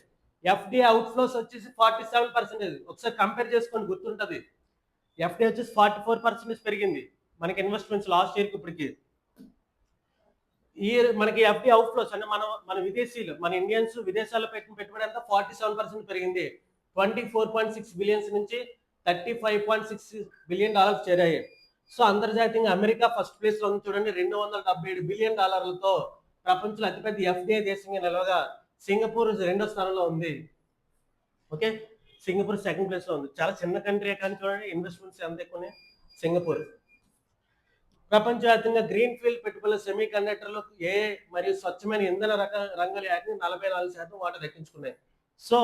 ఎఫ్డిఐ అవుట్ ఫ్లోస్ వచ్చేసి 47%. ఒకసారి కంపేర్ చేసుకోండి, గుర్తుంటది. ఎఫ్డిఐ వచ్చేసి 44% పెరిగింది మనకి ఇన్వెస్ట్మెంట్స్ లాస్ట్ ఇయర్కి ఇప్పటికి. ఈ మనకి ఎఫ్డి అవుట్ ఫ్లోస్ అంటే మన విదేశీయులు, మన ఇండియన్స్ విదేశాల్లో పెట్టిన పెట్టుబడి అంతా 47% పెరిగింది. $24.6 బిలియన్స్ నుంచి $35.6 బిలియన్ చేరాయి. సో అంతర్జాతీయంగా అమెరికా ఫస్ట్ ప్లేస్ లో ఉంది చూడండి, $277 బిలియన్ ప్రపంచంలో అతిపెద్ద ఎఫ్డిఐ దేశంగా నిలవగా సింగపూర్ 2వ స్థానంలో ఉంది. ఓకే, సింగపూర్ 2nd ప్లేస్ లో ఉంది. చాలా చిన్న కంట్రీ కానీ చూడండి ఇన్వెస్ట్మెంట్స్ ఎంత ఎక్కువ. సింగపూర్ ప్రపంచవ్యాప్తంగా గ్రీన్ ఫీల్డ్ పెట్టుబడుల సెమీ కండక్టర్లు ఏ మరియు స్వచ్ఛమైన ఇంధన రంగాల యాక్ని 44% వాటా దక్కించుకున్నాయి. సో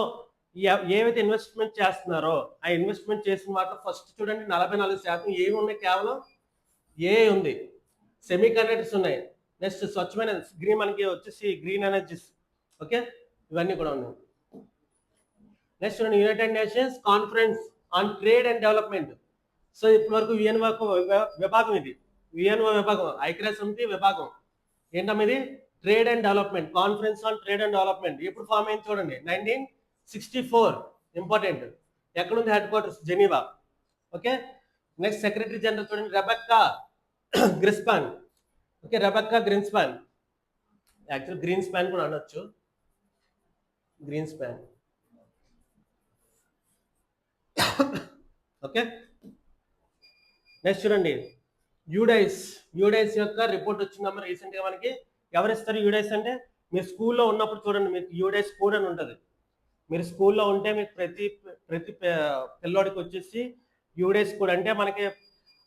ఏవైతే ఇన్వెస్ట్మెంట్ చేస్తున్నారో ఆ ఇన్వెస్ట్మెంట్ చేసిన వాటిలో ఫస్ట్ చూడండి 44% ఏవి ఉన్నాయి? కేవలం ఏ ఉంది, సెమీ కండక్టర్స్ ఉన్నాయి. నెక్స్ట్ స్వచ్ఛమైన గ్రీన్, మనకి వచ్చేసి గ్రీన్ ఎనర్జీస్. ఓకే, ఇవన్నీ కూడా ఉన్నాయి. నెక్స్ట్ చూడండి, United nations conference on trade and development. So ఇప్పటి వరకు యుఎన్ఓ విభాగం, ఇది యుఎన్ఓ విభాగం, ఐక్యరాజ్య సమితి విభాగం. ఏంటమ్మా ఇది? Trade and development, conference on trade and development. ఎప్పుడు ఫామ్ అయింది చూడండి, 1964. ఇంపార్టెంట్. ఎక్కడుంది headquarters? Geneva. Okay, next secretary general చూడండి, Rebecca Grynspan. Okay, Rebecca Grynspan, actual green span కూడా అనొచ్చు, గ్రీన్ స్పాన్. ఓకే, నెక్స్ట్ చూడండి, యూడైస్ యొక్క రిపోర్ట్ వచ్చిందమ్మా రీసెంట్ గా మనకి. ఎవరిస్తారు యూడైస్ అంటే? మీరు స్కూల్లో ఉన్నప్పుడు చూడండి, మీకు యూడైస్ కోడ్ అని ఉంటుంది. మీరు స్కూల్లో ఉంటే మీకు ప్రతి పిల్లోడికి వచ్చేసి యూడైస్ కోడ్ అంటే మనకి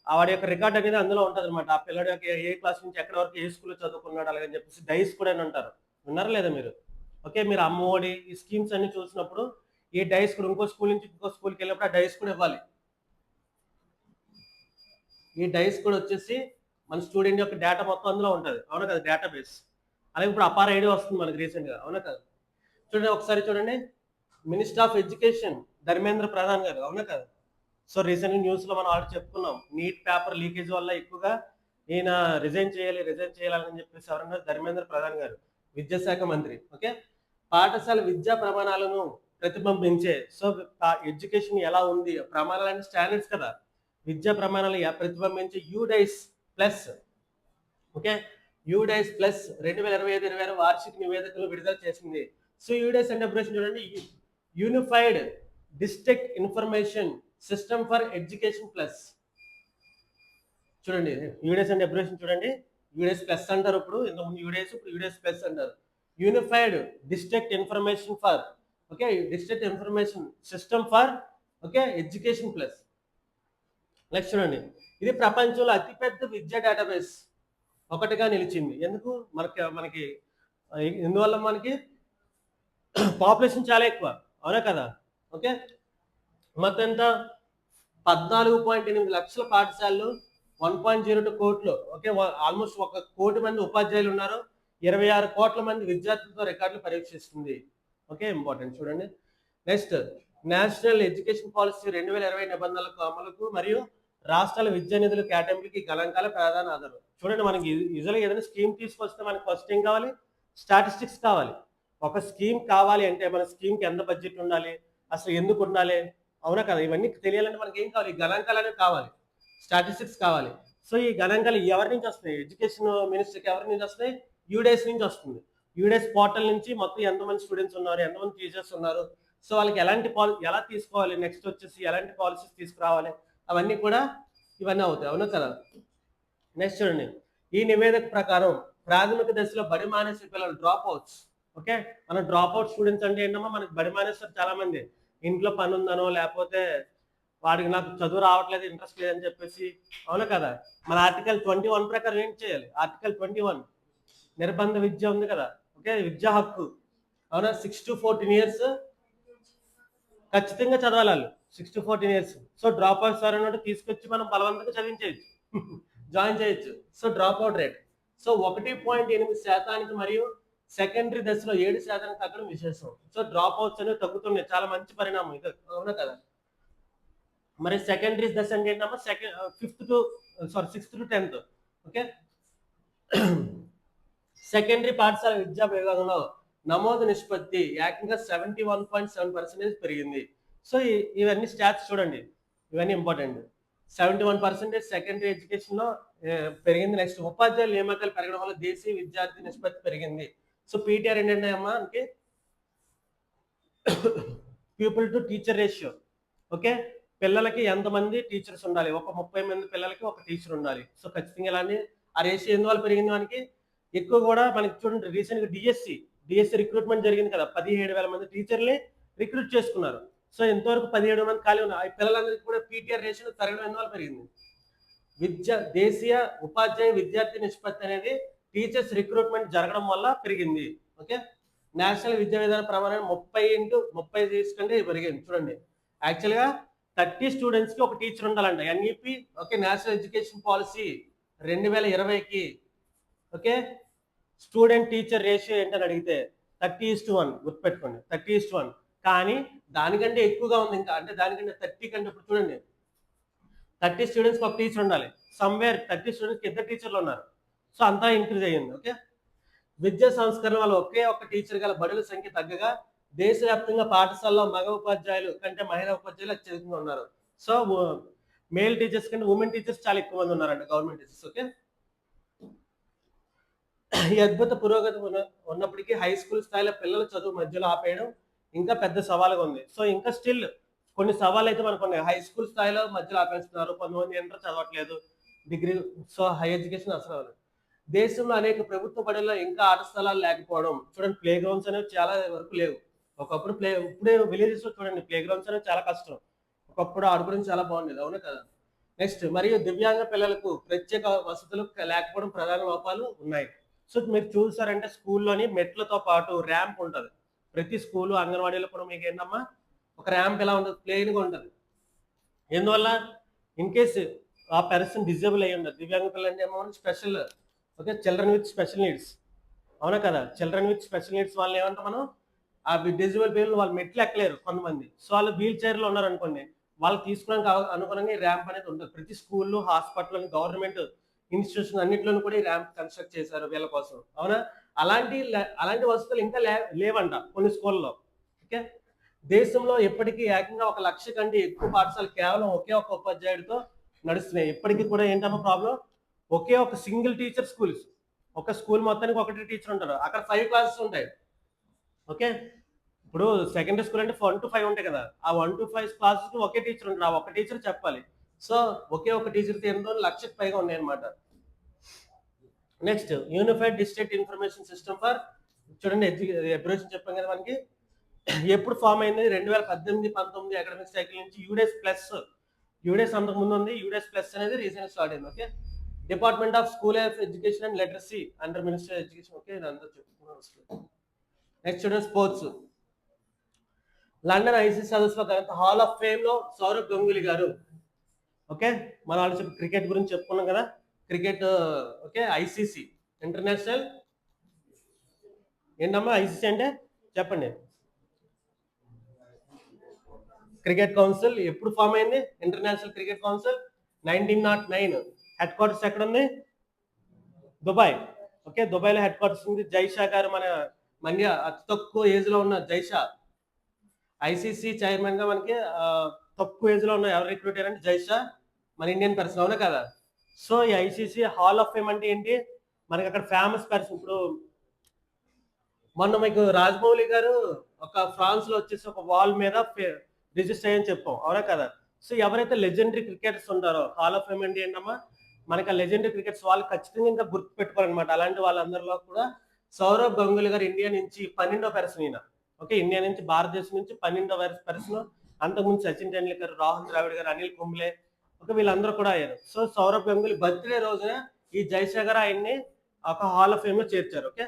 వాడి యొక్క రికార్డ్ అనేది అందులో ఉంటుంది అనమాట. ఆ పిల్లడి యొక్క ఏ క్లాస్ నుంచి ఎక్కడ వరకు ఏ స్కూల్లో చదువుకున్నాడు అలాగని చెప్పేసి డైస్ కూడా అని అంటారు. విన్నారా లేదా మీరు? ఓకే, మీరు అమ్మఒడి ఈ స్కీమ్స్ అన్ని చూసినప్పుడు ఈ డైస్ కూడా ఇంకో స్కూల్ నుంచి ఇంకో స్కూల్కి వెళ్ళినప్పుడు ఆ డైస్ కూడా ఇవ్వాలి. ఈ డైస్ కూడా వచ్చేసి మన స్టూడెంట్ యొక్క డేటా మొత్తం అందులో ఉంటుంది, అవునా కదా, డేటాబేస్. అలాగే ఇప్పుడు అపార్ ఐడి వస్తుంది మనకి రీసెంట్గా, అవునా కదా. చూడండి ఒకసారి చూడండి, minister of education Dharmendra Pradhan గారు, అవునా కదా. సో రీసెంట్ న్యూస్ లో మనం ఆల్రెడీ చెప్పుకున్నాం, నీట్ పేపర్ లీకేజ్ వల్ల ఎక్కువగా ఈయన రిజైన్ చేయాలని చెప్పేసి ఎవరన్నా ధర్మేంద్ర ప్రధాన్ గారు, విద్యాశాఖ మంత్రి. ఓకే, పాఠశాల విద్యా ప్రమాణాలను ప్రతిబింబించే, సో ఎడ్యుకేషన్ ఎలా ఉంది, ప్రమాణాలు అంటే స్టాండర్డ్స్ కదా, విద్యా ప్రమాణాలు ప్రతిబింబించే UDISE plus, okay, UDISE plus 2025-26 వార్షిక నివేదికలు విడుదల చేసింది. సో యూడైస్ అంటే అబ్రివేషన్ చూడండి, unified district information system for education plus. చూడండి యూడైస్ అంటే అబ్రివేషన్ చూడండి, యూడైస్ ప్లస్ అంటారు, ఇప్పుడు ఇంతకుముందు యూడైస్, ఇప్పుడు యూడైస్ ప్లస్ అంటారు. Unified district information for, okay, district information system for, okay, education plus. Next చూడండి, ఇది ప్రపంచంలో అతిపెద్ద విద్యా డేటాబేస్ ఒకటిగా నిలిచింది. ఎందుకు మనకి ఇందువల్ల మనకి పాపులేషన్ చాలా ఎక్కువ, అవునా కదా. ఓకే, మొత్తం ఎంత 14.8 లక్షల పాఠశాలలు, 1.02 కోట్లు, ఓకే, ఆల్మోస్ట్ 1 కోటి మంది ఉపాధ్యాయులు ఉన్నారు, 26 కోట్ల మంది విద్యార్థులతో రికార్డులు పరీక్షిస్తుంది. ఓకే, ఇంపార్టెంట్ చూడండి. నెక్స్ట్, నేషనల్ ఎడ్యుకేషన్ పాలసీ 2020 నిబంధనలకు అమలుకు మరియు రాష్ట్రాల విద్యా నిధుల కేటాయింపుకి గణాంకాల ప్రధాన ఆధారం. చూడండి, మనకి యూజువల్గా ఏదైనా స్కీమ్ తీసుకొస్తే మనకి ఫస్ట్ ఏం కావాలి, స్టాటిస్టిక్స్ కావాలి. ఒక స్కీమ్ కావాలి అంటే మన స్కీమ్కి ఎంత బడ్జెట్ ఉండాలి, అసలు ఎందుకు ఉండాలి, అవునా కదా, ఇవన్నీ తెలియాలంటే మనకి ఏం కావాలి, గణాంకాలు అనేవి కావాలి, స్టాటిస్టిక్స్ కావాలి. సో ఈ గణాంకాలు ఎవరి నుంచి వస్తున్నాయి, ఎడ్యుకేషన్ మినిస్టర్కి ఎవరి నుంచి వస్తాయి, యూడైస్ నుంచి వస్తుంది. యూడైస్ పోర్టల్ నుంచి మొత్తం ఎంతమంది స్టూడెంట్స్ ఉన్నారు, ఎంతమంది టీచర్స్ ఉన్నారు, సో వాళ్ళకి ఎలా తీసుకోవాలి, నెక్స్ట్ వచ్చేసి ఎలాంటి పాలసీస్ తీసుకురావాలి, అవన్నీ కూడా ఇవన్నీ అవుతాయి, అవునా కదా. నెక్స్ట్ చూడండి, ఈ నివేదిక ప్రకారం ప్రాథమిక దశలో బడి మానేసే పిల్లలు డ్రాప్ అవుట్స్. ఓకే, మన డ్రాప్ అవుట్ స్టూడెంట్స్ అంటే ఏంటమ్మా, మనకి బడి మానేస్తారు చాలా మంది, ఇంట్లో పని ఉందనో లేకపోతే వాడికి నాకు చదువు రావట్లేదు, ఇంట్రెస్ట్ లేదని చెప్పేసి, అవునా కదా. మన ఆర్టికల్ 21 ప్రకారం ఏం చేయాలి, ఆర్టికల్ 21 నిర్బంధ విద్య ఉంది కదా, ఓకే, విద్యా హక్కు, అవునా, 6 to 14 ఇయర్స్ ఖచ్చితంగా చదవాలి వాళ్ళు, 6 to 14 years. So drop outs అన్నట్టు తీసుకొచ్చి మనం బలవంతంగా చదివించవచ్చు, జాయిన్ చేయొచ్చు. So drop out rate, so 1.8% మరియు సెకండరీ దశలో 7% తగ్గడం విశేషం. సో డ్రాప్ అవుట్స్ అనేవి తగ్గుతున్నాయి, చాలా మంచి పరిణామం ఇది, అవునా కదా. మరి సెకండరీ దశ అంటే ఏంటమ్మా, sixth to 10th. Okay, secondary పాఠశాల విద్యా విభాగంలో నమోదు నిష్పత్తి ఏకంగా 71.7% పెరిగింది. సో ఇవన్నీ స్టాట్స్ చూడండి, ఇవన్నీ ఇంపార్టెంట్. 71% సెకండరీ ఎడ్యుకేషన్ లో పెరిగింది. నెక్స్ట్, ఉపాధ్యాయుల నియామకాలు పెరగడం వల్ల దేశీయ విద్యార్థి నిష్పత్తి పెరిగింది. సో పీటీఆర్ ఏంటంటే అమ్మా మనకి people to teacher ratio. Okay, పిల్లలకి ఎంతమంది టీచర్స్ ఉండాలి, ఒక 30 మంది పిల్లలకి ఒక టీచర్ ఉండాలి. సో ఖచ్చితంగా ఇలానే ఆ రేషియో ఎందువల్ల పెరిగింది, మనకి ఎక్కువ కూడా మనకి చూడండి, రీసెంట్ గా డిఎస్సి రిక్రూట్మెంట్ జరిగింది కదా, 17,000 మంది టీచర్ని రిక్రూట్ చేసుకున్నారు. సో ఎంతవరకు 17 మంది ఖాళీ ఉన్నారు, ఆ పిల్లలందరికీ కూడా పీటీఆర్ రేషియో పెరగడం ఎందువల్ల పెరిగింది, దేశీయ ఉపాధ్యాయ విద్యార్థి నిష్పత్తి అనేది టీచర్స్ రిక్రూట్మెంట్ జరగడం వల్ల పెరిగింది. ఓకే, నేషనల్ విద్యా విధాన ప్రమాణం 30 తీసుకుంటే పెరిగింది. చూడండి, యాక్చువల్గా 30 స్టూడెంట్స్ కి ఒక టీచర్ ఉండాలంట, NEP. Okay, national education policy 2020కి, ఓకే, స్టూడెంట్ టీచర్ రేషియో ఏంటని అడిగితే 30:1, గుర్తుపెట్టుకోండి, 30:1. కానీ దానికంటే ఎక్కువగా ఉంది ఇంకా, అంటే దానికంటే 30 కంటే, ఇప్పుడు చూడండి 30 స్టూడెంట్స్కి ఒక టీచర్ ఉండాలి, సమ్వేర్ 30 స్టూడెంట్స్కి 2 టీచర్లు ఉన్నారు. సో అంతా ఇంక్రీజ్ అయ్యింది. ఓకే, విద్యా సంస్కరణ వల్ల ఒకే ఒక టీచర్ గల బడుల సంఖ్య తగ్గగా దేశవ్యాప్తంగా పాఠశాలలో మగ ఉపాధ్యాయులు కంటే మహిళా ఉపాధ్యాయులు అత్యధికంగా ఉన్నారు. సో మేల్ టీచర్స్ కంటే ఉమెన్ టీచర్స్ చాలా ఎక్కువ మంది ఉన్నారంట, గవర్నమెంట్ టీచర్స్. ఓకే, ఈ అద్భుత పురోగతి ఉన్నప్పటికీ హై స్కూల్ స్థాయిలో పిల్లల చదువు మధ్యలో ఆపేయడం ఇంకా పెద్ద సవాలుగా ఉంది. సో ఇంకా స్టిల్ కొన్ని సవాళ్ళు అయితే మనకు ఉన్నాయి, హై స్కూల్ స్థాయిలో మధ్యలో ఆపేస్తున్నారు, కొంతమంది ఇంటర్ చదవట్లేదు, డిగ్రీ. సో హై ఎడ్యుకేషన్ అసలు దేశంలో అనేక ప్రభుత్వ బడుల్లో ఇంకా ఆట స్థలాలు లేకపోవడం. చూడండి, ప్లే గ్రౌండ్స్ అనేవి చాలా వరకు లేవు. ఒకప్పుడు ఇప్పుడే విలేజెస్ లో చూడండి ప్లే గ్రౌండ్స్ అనేవి చాలా కష్టం, ఒకప్పుడు ఆడుకోవడం చాలా బాగుండేది, అవునా కదా. నెక్స్ట్, మరియు దివ్యాంగ పిల్లలకు ప్రత్యేక వసతులు లేకపోవడం ప్రధాన లోపాలు ఉన్నాయి. సో మీరు చూసారంటే స్కూల్లోని మెట్లతో పాటు ర్యాంప్ ఉంటుంది, ప్రతి స్కూల్ అంగన్వాడీలో కూడా మీకు ఏంటమ్మా ఒక ర్యాంప్ ఎలా ఉంటుంది, ప్లెయిన్గా ఉంటుంది. ఎందువల్ల, ఇన్ కేసు ఆ పర్సన్ డిజేబుల్ అయ్యి ఉండదు, దివ్యాంగ పిల్లలు అంటే ఏమో special, okay, children with special needs, అవునా కదా. చిల్డ్రన్ విత్ స్పెషల్ నీడ్స్ వాళ్ళని ఏమంటాం మనం ఆ డిజబుల్ పీపుల్ వాళ్ళు మెట్లు ఎక్కలేరు కొంతమంది, సో వాళ్ళు వీల్ చైర్లో ఉన్నారు అనుకోండి, వాళ్ళకి తీసుకోవడానికి అనుగుణంగా ఈ ర్యాంప్ అనేది ఉంటుంది. ప్రతి స్కూల్లో, హాస్పిటల్, గవర్నమెంట్ ఇన్స్టిట్యూషన్ అన్నింటిలోనూ కూడా ఈ ర్యాంప్ కన్స్ట్రక్ట్ చేశారు వీళ్ళ కోసం, అవునా? అలాంటి వసతులు ఇంకా లేవంట కొన్ని స్కూల్లో. ఓకే, దేశంలో ఇప్పటికీ ఏకంగా 1,00,000 కంటే ఎక్కువ పాఠశాలలు కేవలం ఒకే ఒక ఉపాధ్యాయుడితో నడుస్తున్నాయి. ఇప్పటికీ కూడా ఏంటమ్మా ప్రాబ్లం, ఒకే ఒక సింగిల్ టీచర్ స్కూల్స్. ఒక స్కూల్ మొత్తానికి ఒకటి టీచర్ ఉంటారు, అక్కడ 5 క్లాసెస్ ఉంటాయి. ఓకే, ఇప్పుడు సెకండరీ స్కూల్ అంటే 1 to 5 ఉంటాయి కదా, ఆ 1 to 5 క్లాసెస్ ఒకే టీచర్ ఉంటారు, ఆ ఒక టీచర్ చెప్పాలి. సో ఒకే ఒక టీచర్ తీయడంతో 1,00,000కి పైగా ఉన్నాయి అనమాట. Next unified district information system for, చూడండి ఎబ్రివేషన్ చెప్పాం కదా మనకి, ఎప్పుడు ఫామ్ అయింది? 2018-19 అకాడమిక్ సైకిల్ నుంచి యూడెస్ ప్లస్. యూడెస్ అంతకు ముందు ఉంది, యూడెస్ ప్లస్ అనేది రీసెంట్ స్టార్ట్ అయింది. Okay, department of school of education and literacy under minister of education. Okay, ఇదంతా చెప్పుకున్నాం. నెక్స్ట్ చూడండి స్పోర్ట్స్. లండన్ ఐసీసీ సదస్సులో ఘనత హాల్ ఆఫ్ ఫేమ్ లో సౌరవ్ గంగూలీ గారు. ఓకే, మన వాళ్ళు చెప్పి క్రికెట్ గురించి చెప్పుకున్నాం కదా, క్రికెట్. ఓకే, ఐసీసీ ఇంటర్నేషనల్ ఏంటమ్మా ఐసీసీ అంటే చెప్పండి. క్రికెట్ కౌన్సిల్ ఎప్పుడు ఫామ్ అయింది? International cricket council 1909. Head quarters ఎక్కడ ఉంది? దుబాయ్. ఓకే, దుబాయ్లో హెడ్ క్వార్టర్స్ ఉంది. జైషా గారు, మన అతి తక్కువ ఏజ్ లో ఉన్న జైషా ఐసీసీ చైర్మన్ గా మనకి తక్కువ ఏజ్ లో ఉన్న ఎవరు రిక్రూట్ అయ్యారంటే జైషా, మన ఇండియన్ పర్సన్, అవునా కదా? సో ఈ ఐసీసీ హాల్ ఆఫ్ ఫేమ్ అంటే ఏంటి? మనకి అక్కడ ఫేమస్ పర్సన్. ఇప్పుడు మొన్న మీకు రాజమౌళి గారు ఒక ఫ్రాన్స్ లో వచ్చేసి ఒక వాల్ మీద రిజిస్టర్ అయ్యని చెప్పాం, అవునా కదా? సో ఎవరైతే లెజెండరీ క్రికెటర్స్ ఉంటారో హాల్ ఆఫ్ ఫేమ్ అంటే ఏంటమ్మా, మనకి ఆ లెజెండరీ క్రికెటర్స్ వాళ్ళు ఖచ్చితంగా ఇంకా గుర్తు పెట్టుకోవాలన్నమాట. అలాంటి వాళ్ళందరిలో కూడా సౌరవ్ గంగూలీ గారు ఇండియా నుంచి 12వ పర్సన్ ఈయన. ఓకే, ఇండియా నుంచి, భారతదేశం నుంచి 12వ పర్సన్. అంతకుముందు సచిన్ టెండూల్కర్, రాహుల్ ద్రావిడ్ గారు, అనిల్ కుంబ్లే, ఓకే, వీళ్ళందరూ కూడా అయ్యారు. సో సౌరవ్ గంగూలీ బర్త్డే రోజున ఈ జైషా గారు ఆయన్ని ఒక హాల్ ఆఫ్ ఫేమ్ లో చేర్చారు. ఓకే,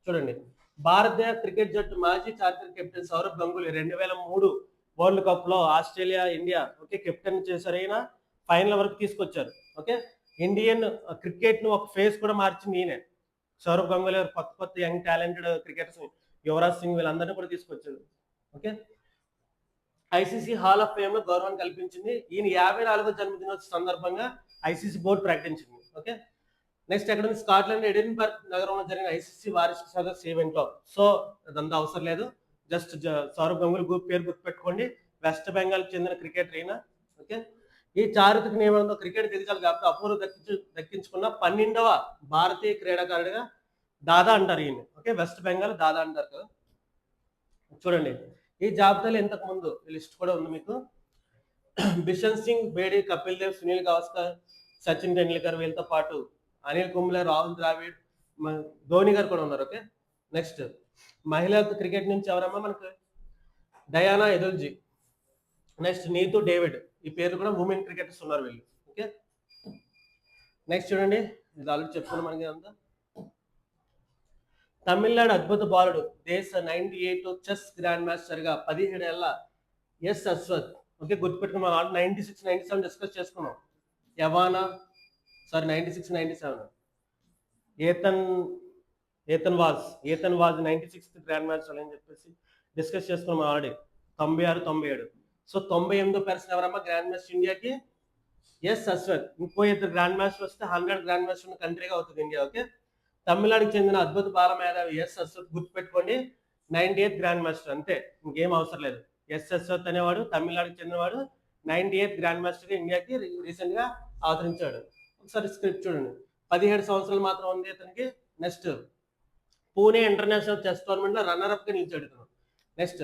చూడండి, భారత క్రికెట్ జట్టు మాజీ charter captain Sourav Ganguly 2003 world cup లో ఆస్ట్రేలియా, ఇండియా, ఓకే, కెప్టెన్ చేశారు. అయినా ఫైనల్ వరకు తీసుకొచ్చారు. ఓకే, ఇండియన్ క్రికెట్ ను ఒక ఫేస్ కూడా మార్చింది ఈయన. సౌరవ్ గంగూలీ గారు కొత్త కొత్త young talented cricketers, Yuvraj Singh, వీళ్ళందరినీ కూడా తీసుకొచ్చారు. Okay, ICC hall of fame లో గౌరవం కల్పించింది. ఈయన 54వ జన్మదినోత్సవ సందర్భంగా ఐసీసీ బోర్డు ప్రకటించింది. ఓకే, నెక్స్ట్ ఎక్కడ ఉంది? స్కాట్లాండ్ ఎడిన్బర్గ్ నగరంలో జరిగిన ఐసీసీ వార్షిక సదస్సు ఈవెంట్ లో. సో అదంతా అవసరం లేదు, జస్ట్ సౌరవ్ గంగూలీ పేరు గుర్తుపెట్టుకోండి. వెస్ట్ బెంగాల్ చెందిన క్రికెటర్ అయినా. ఓకే, ఈ చారిత్రక నియమంలో క్రికెట్ దిగ్గజాలు కాబట్టి అపూర్వ దక్కించుకున్న 12వ భారతీయ క్రీడాకారుడిగా దాదా అంటారు ఈయన. ఓకే, వెస్ట్ బెంగాల్ దాదా అంటారు కదా. చూడండి, ఈ జాబితాలో ఇంతకు ముందు లిస్ట్ కూడా ఉంది మీకు. బిషన్ సింగ్ బేడి, కపిల్ దేవ్, సునీల్ గవాస్కర్, సచిన్ టెండూల్కర్, వీళ్ళతో పాటు అనిల్ కుంబ్లే, రాహుల్ ద్రావిడ్, ధోని గారు కూడా ఉన్నారు. ఓకే, నెక్స్ట్ మహిళా క్రికెట్ నుంచి ఎవరమ్మా మనకు? డయానా ఎదుల్జీ, నెక్స్ట్ నీతు డేవిడ్, ఈ పేరు కూడా ఉమెన్ క్రికెటర్స్ ఉన్నారు వీళ్ళు. ఓకే, నెక్స్ట్ చూడండి, ఇది ఆల్రెడీ చెప్పుకున్నాం మనకి అంతా. తమిళనాడు అద్భుత బాలుడు, దేశ 98 చెస్ గ్రాండ్ మాస్టర్ గా 17 ఏళ్ల ఎస్ అశ్వత్. ఓకే, గుర్తుపెట్టుకున్నాం. 96, 97 డిస్కస్ చేసుకున్నాం. యవానా, sorry 96, 97 Ethan Vaz 96th grandmaster అని చెప్పేసి డిస్కస్ చేసుకున్నాం ఆల్రెడీ. 96, 97. సో 98వ పర్సన్ ఎవరమ్మా గ్రాండ్ మాస్టర్ ఇండియాకి? ఎస్ అశ్వత్. ఇంకో ఇద్దరు గ్రాండ్ మాస్టర్ వస్తే 100 గ్రాండ్ మాస్టర్ ఉన్న కంట్రీగా అవుతుంది ఇండియా. ఓకే, తమిళనాడుకి చెందిన అద్భుత బాల మేధావి ఎస్ అశ్వత్, గుర్తుపెట్టుకోండి. 98th గ్రాండ్ మాస్టర్, అంతే, ఇంకేం అవసరం లేదు. ఎస్ అశ్వత్ అనేవాడు తమిళనాడుకి చెందినవాడు, 98th గ్రాండ్ మాస్టర్ ఇండియాకి రీసెంట్ గా అవతరించాడు. ఒకసారి స్క్రిప్ట్ చూడండి. 17 సంవత్సరాలు మాత్రం ఉంది ఇతనికి. Next Pune international chess tournament లో రన్నర్ అప్ గా నిలిచాడు ఇతను. నెక్స్ట్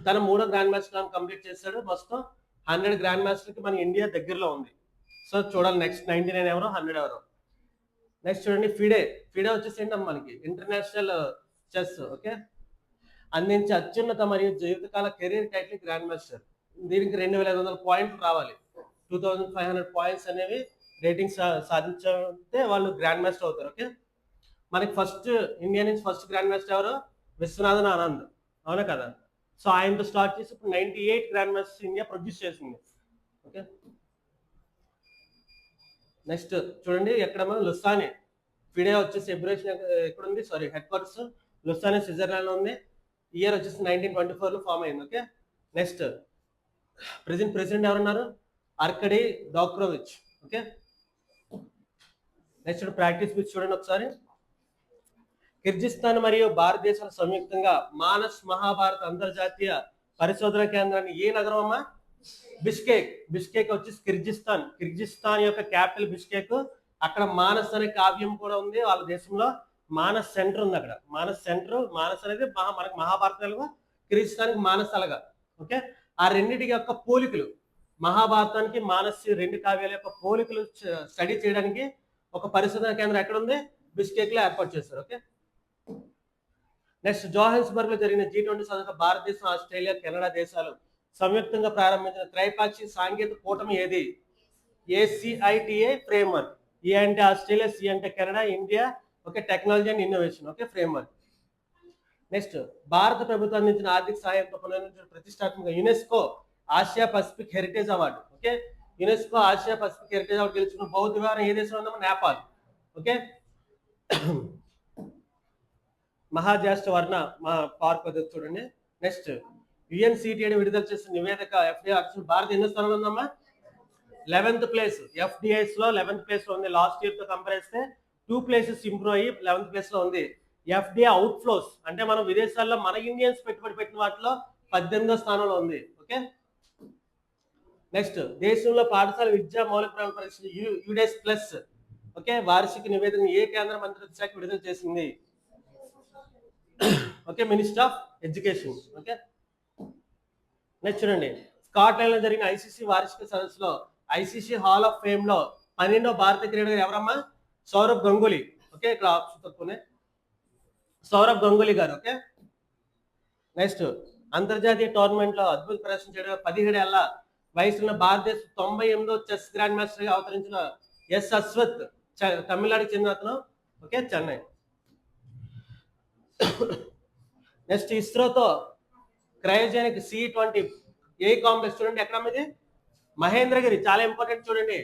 తన 3వ గ్రాండ్ మాస్టర్ కంప్లీట్ చేశాడు. మొత్తం 100 గ్రాండ్ మాస్టర్ కి మన ఇండియా దగ్గరలో ఉంది. సో చూడాలి నెక్స్ట్ 99 ఎవరో, 100 ఎవరో. నెక్స్ట్ చూడండి, ఫిడే వచ్చేసి ఏంటమ్మా మనకి ఇంటర్నేషనల్ చెస్, ఓకే, అందించే అత్యున్నత మరియు జీవితకాల కెరీర్ టైటిల్ గ్రాండ్ మాస్టర్. దీనికి 2500 పాయింట్లు రావాలి. 2500 పాయింట్స్ అనేవి రేటింగ్స్ సాధించితే వాళ్ళు గ్రాండ్ మాస్టర్ అవుతారు. ఓకే, మనకి ఫస్ట్ ఇండియా నుంచి ఫస్ట్ గ్రాండ్ మాస్టర్ ఎవరు? విశ్వనాథన్ ఆనంద్, అవునా కదా? సో ఆయనతో స్టార్ట్ చేసి ఇప్పుడు 98 గ్రాండ్ మాస్టర్స్ ఇండియా ప్రొడ్యూస్ చేసింది. ఓకే, నెక్స్ట్ చూడండి, ఎక్కడమ్మా? లుసానే. ఫిడే వచ్చేసి ఎక్కడ ఉంది? సారీ, హెడ్ క్వార్టర్స్ లుసానే, స్విట్జర్లాండ్ లో ఉంది. ఇయర్ వచ్చేసి 1924 లో ఫామ్ అయింది. ఓకే, నెక్స్ట్ ప్రెసిడెంట్ ఎవరున్నారు? ఆర్కడీ డాక్రోవిచ్. ఓకే, నెక్స్ట్ ప్రాక్టీస్ బిట్ చూడండి ఒకసారి. కిర్గిస్థాన్ మరియు భారతదేశాలు సంయుక్తంగా మానస్ మహాభారత అంతర్జాతీయ పరిశోధన కేంద్రాన్ని ఏ నగరం అమ్మా? బిష్కేక్. బిష్కేక్ వచ్చేసి కిర్గిస్థాన్ యొక్క క్యాపిటల్ బిష్కేక్. అక్కడ మానస్ అనే కావ్యం కూడా ఉంది వాళ్ళ దేశంలో. మానస్ సెంటర్ ఉంది అక్కడ. మానస్ అనేది మనకి మహాభారతాలుగా, కిర్గిస్థాన్కి మానస్ అలాగా. ఓకే, ఆ రెండింటి యొక్క పోలికలు, మహాభారతానికి మానస్ రెండు కావ్యాల యొక్క పోలికలు స్టడీ చేయడానికి ఒక పరిశోధన కేంద్రం ఎక్కడ ఉంది? బిష్కేక్ లో ఏర్పాటు చేస్తారు. ఓకే, నెక్స్ట్ జోహాన్స్బర్గ్ లో జరిగిన G20 సదస్సు భారతదేశం, ఆస్ట్రేలియా, కెనడా దేశాలు సంయుక్తంగా ప్రారంభించిన త్రైపాక్షిక సాంకేతిక కూటమి ఏది? ACITA framework. ఏ అంటే ఆస్ట్రేలియా, సి అంటే Canada, India. Okay, technology and innovation. Okay, framework. Next భారత ప్రభుత్వం అందించిన ఆర్థిక సహాయంతో పునర్నిర్మించిన ప్రతిష్టాత్మక UNESCO Asia Pacific heritage award. Okay, UNESCO Asia Pacific heritage award గెలుచుకున్న బౌద్ధ విహారం ఏ దేశంలో ఉందమ్మా? నేపాల్. ఓకే, మహాజాస్ట వర్ణ పార్క్ పద్ధతి చూడండి. నెక్స్ట్ UNCTAD విడుదల చేసిన నివేదిక FDI భారత్ ఎన్నో స్థానంలో ఉందమ్మా? 11th place. FDIs లో 11th ప్లేస్ లో ఉంది. లాస్ట్ ఇయర్ తో కంపేర్ చేస్తే 2 ప్లేసెస్ ఇంప్రూవ్ అయ్యి 11th ప్లేస్ లో ఉంది. FDI అవుట్ ఫ్లోస్ అంటే మనం విదేశాల్లో మన ఇండియన్స్ పెట్టుబడి పెట్టిన వాటిలో 18వ స్థానంలో ఉంది. ఓకే, నెక్స్ట్ దేశంలో పాఠశాల విద్యా మౌలిక ప్రమాణ పరీక్ష యుడెస్ ప్లస్. ఓకే, వార్షిక నివేదికను ఏ కేంద్ర మంత్రిత్వ శాఖ విడుదల చేసింది? Okay, minister of education. Okay, next చూడండి. స్కాట్లాండ్ లో జరిగిన ICC వార్షిక సదస్సులో ICC హాల్ ఆఫ్ ఫేమ్ లో 12వ భారత క్రీడాకారుడు ఎవరమ్మా? సౌరవ్ గంగూలీ. ఓకే, ఇక్కడ ఆప్షన్ తక్కువనే, సౌరవ్ గంగూలీ గారు. ఓకే, నెక్స్ట్ అంతర్జాతీయ టోర్నమెంట్ లో అద్భుత ప్రదర్శన చేయడం 17 ఏళ్ల వయసున్న భారతదేశ 98వ చెస్ గ్రాండ్ మాస్టర్ గా అవతరించిన S అశ్వత్ తమిళనాడుకి చెందిన అతను. ఓకే, చెన్నై. నెక్స్ట్ ఇస్రోతో క్రయోజెనిక్ C-20 ఏ కాంప్లెక్స్ చూడండి ఎక్కడ ఇది? మహేంద్రగిరి. చాలా ఇంపార్టెంట్ చూడండి.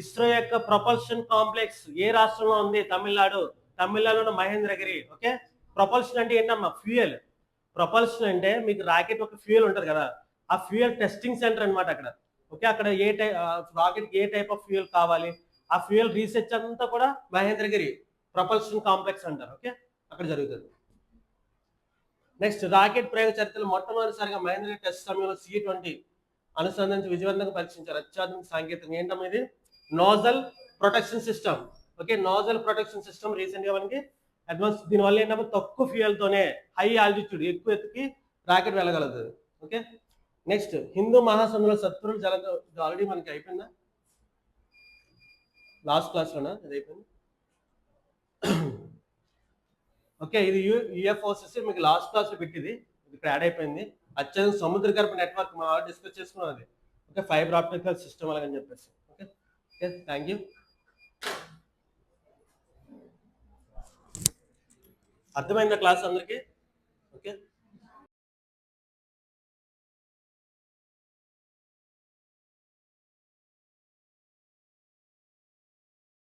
ఇస్రో యొక్క ప్రొపల్షన్ కాంప్లెక్స్ ఏ రాష్ట్రంలో ఉంది? తమిళనాడులో మహేంద్రగిరి. ఓకే, ప్రొపల్షన్ అంటే ఏంటమ్మా? ఫ్యూయల్. ప్రొపల్షన్ అంటే మీకు రాకెట్ ఒక ఫ్యూయల్ ఉంటుంది కదా, ఆ ఫ్యూయల్ టెస్టింగ్ సెంటర్ అనమాట అక్కడ. ఓకే, అక్కడ rocket A type of fuel కావాలి, ఆ ఫ్యూయల్ రీసెర్చ్ అంతా కూడా మహేంద్రగిరి ప్రొపల్షన్ కాంప్లెక్స్ అంటారు. ఓకే, అక్కడ జరుగుతుంది. నెక్స్ట్ రాకెట్ ప్రయోగ చరిత్రలో మొట్టమొదటిసారిగా మహేంద్రగిరి టెస్ట్ సమయంలో C-20 అనుసంధానించి విజయవంతంగా పరీక్షించారు. అత్యాధునిక సాంకేతికం ఏంటమ్మా ఇది? Nozzle protection system. Okay, nozzle protection system recent గా మనకి అడ్వాన్స్. దీనివల్ల ఏంటంటే తక్కువ ఫ్యూయల్ తోనే హై ఆల్టిట్యూడ్ ఎక్కువ ఎత్తుకి రాకెట్ వెళ్ళగలదు. ఓకే, నెక్స్ట్ హిందూ మహాసముద్రంలో సత్పురులు జల ఆల్రెడీ మనకి అయిపోయిందా? లాస్ట్ క్లాస్ లోనా అది అయిపోయింది? ఓకే, ఇది UFOs మీకు లాస్ట్ క్లాస్ లో పెట్టింది, ఇక్కడ యాడ్ అయిపోయింది. అత్యంత సముద్ర గర్భ నెట్వర్క్ మనం డిస్కస్ చేసుకున్నాం అది. ఓకే, ఫైబర్ ఆప్టికల్ సిస్టమ్ అలాగని చెప్పేసి. Okay, okay, thank you. అర్థమైందా క్లాస్ అందరికి? ఓకే.